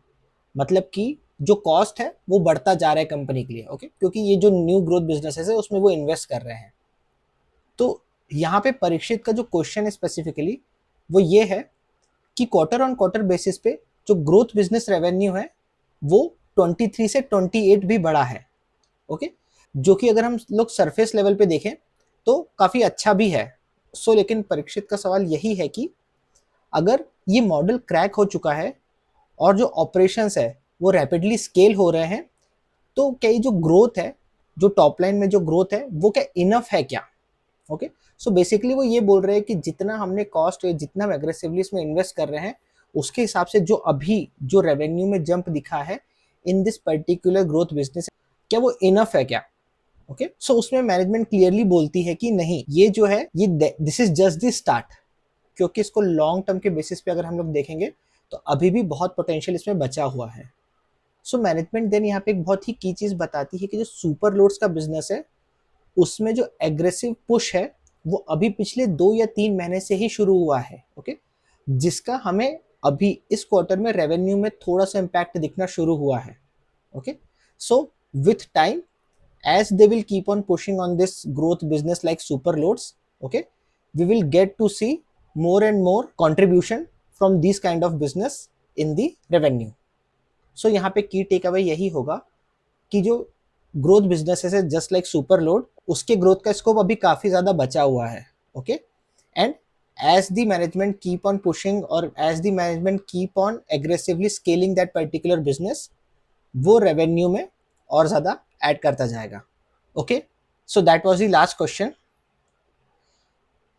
A: मतलब कि जो कॉस्ट है वो बढ़ता जा रहा है कंपनी के लिए, ओके, क्योंकि ये जो न्यू ग्रोथ बिजनेस है उसमें वो इन्वेस्ट कर रहे हैं। तो यहाँ पे परीक्षित का जो क्वेश्चन है स्पेसिफिकली वो ये है कि क्वार्टर ऑन क्वार्टर बेसिस पे जो ग्रोथ बिजनेस रेवेन्यू है वो 23 से 28 भी बढ़ा है, ओके, जो कि अगर हम लोग सरफेस लेवल पे देखें तो काफ़ी अच्छा भी है। सो लेकिन परीक्षित का सवाल यही है कि अगर ये मॉडल क्रैक हो चुका है और जो ऑपरेशंस है वो रैपिडली स्केल हो रहे हैं, तो क्या ये जो ग्रोथ है, जो टॉप लाइन में जो ग्रोथ है वो क्या इनफ है क्या? ओके, सो बेसिकली वो ये बोल रहे हैं कि जितना हमने कॉस्ट, जितना हम एग्रेसिवली इसमें इन्वेस्ट कर रहे हैं उसके हिसाब से जो अभी जो रेवेन्यू में जंप दिखा है in this particular growth business, क्या वो इनफ है क्या? ओके, सो उसमें मैनेजमेंट क्लियरली बोलती है कि नहीं, ये जो है ये this is just the start, क्योंकि इसको लॉन्ग टर्म के बेसिस पे अगर हम लोग देखेंगे तो अभी भी बहुत पोटेंशियल इसमें बचा हुआ है। सो मैनेजमेंट देन यहाँ पे एक बहुत ही की चीज़ बताती है कि जो सुपर लोड्स का बिजनेस है उसमें जो एग्रेसिव पुश है वो अभी पिछले 2 या 3 महीने से ही शुरू हुआ है, ओके, जिसका हमें अभी इस क्वार्टर में रेवेन्यू में थोड़ा सा इम्पैक्ट दिखना शुरू हुआ है, okay. So with time as they will keep on pushing on this growth business like super loads, okay, we will get to see more and more contribution from these kind of business in the revenue। so यहाँ पे की टेक अवे यही होगा कि जो ग्रोथ बिजनेसेस है जस्ट लाइक सुपर लोड, उसके ग्रोथ का स्कोप अभी काफ़ी ज़्यादा बचा हुआ है, okay, and as the management keep on pushing और as the management keep on aggressively scaling that particular business, वो रेवेन्यू में और ज़्यादा ऐड करता जाएगा, okay. So that was the last question.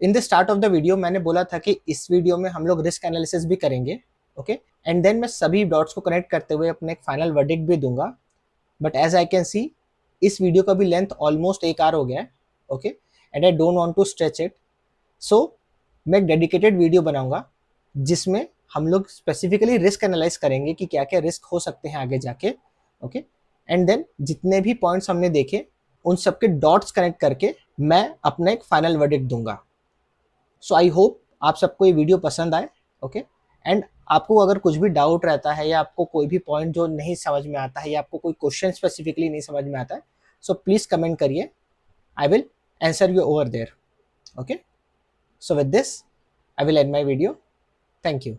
A: In the start of the video मैंने बोला था कि इस वीडियो में हम लोग रिस्क एनालिसिस भी करेंगे, ओके, एंड देन मैं सभी डॉट्स को कनेक्ट करते हुए अपने एक फाइनल वर्डिक्ट भी दूंगा। But as I can see इस वीडियो का भी लेंथ ऑलमोस्ट 1 आवर हो गया है, okay, and I don't want to stretch it. So मैं एक डेडिकेटेड वीडियो बनाऊंगा जिसमें हम लोग स्पेसिफिकली रिस्क एनालाइज करेंगे कि क्या क्या रिस्क हो सकते हैं आगे जाके, ओके, एंड देन जितने भी पॉइंट्स हमने देखे उन सबके डॉट्स कनेक्ट करके मैं अपना एक फाइनल वर्डिक्ट दूंगा। सो आई होप आप सबको ये वीडियो पसंद आए, ओके, एंड आपको अगर कुछ भी डाउट रहता है या आपको कोई भी पॉइंट जो नहीं समझ में आता है या आपको कोई क्वेश्चन स्पेसिफिकली नहीं समझ में आता है, सो प्लीज़ कमेंट करिए, I will answer you over there, okay. So with this I will end my video, thank you.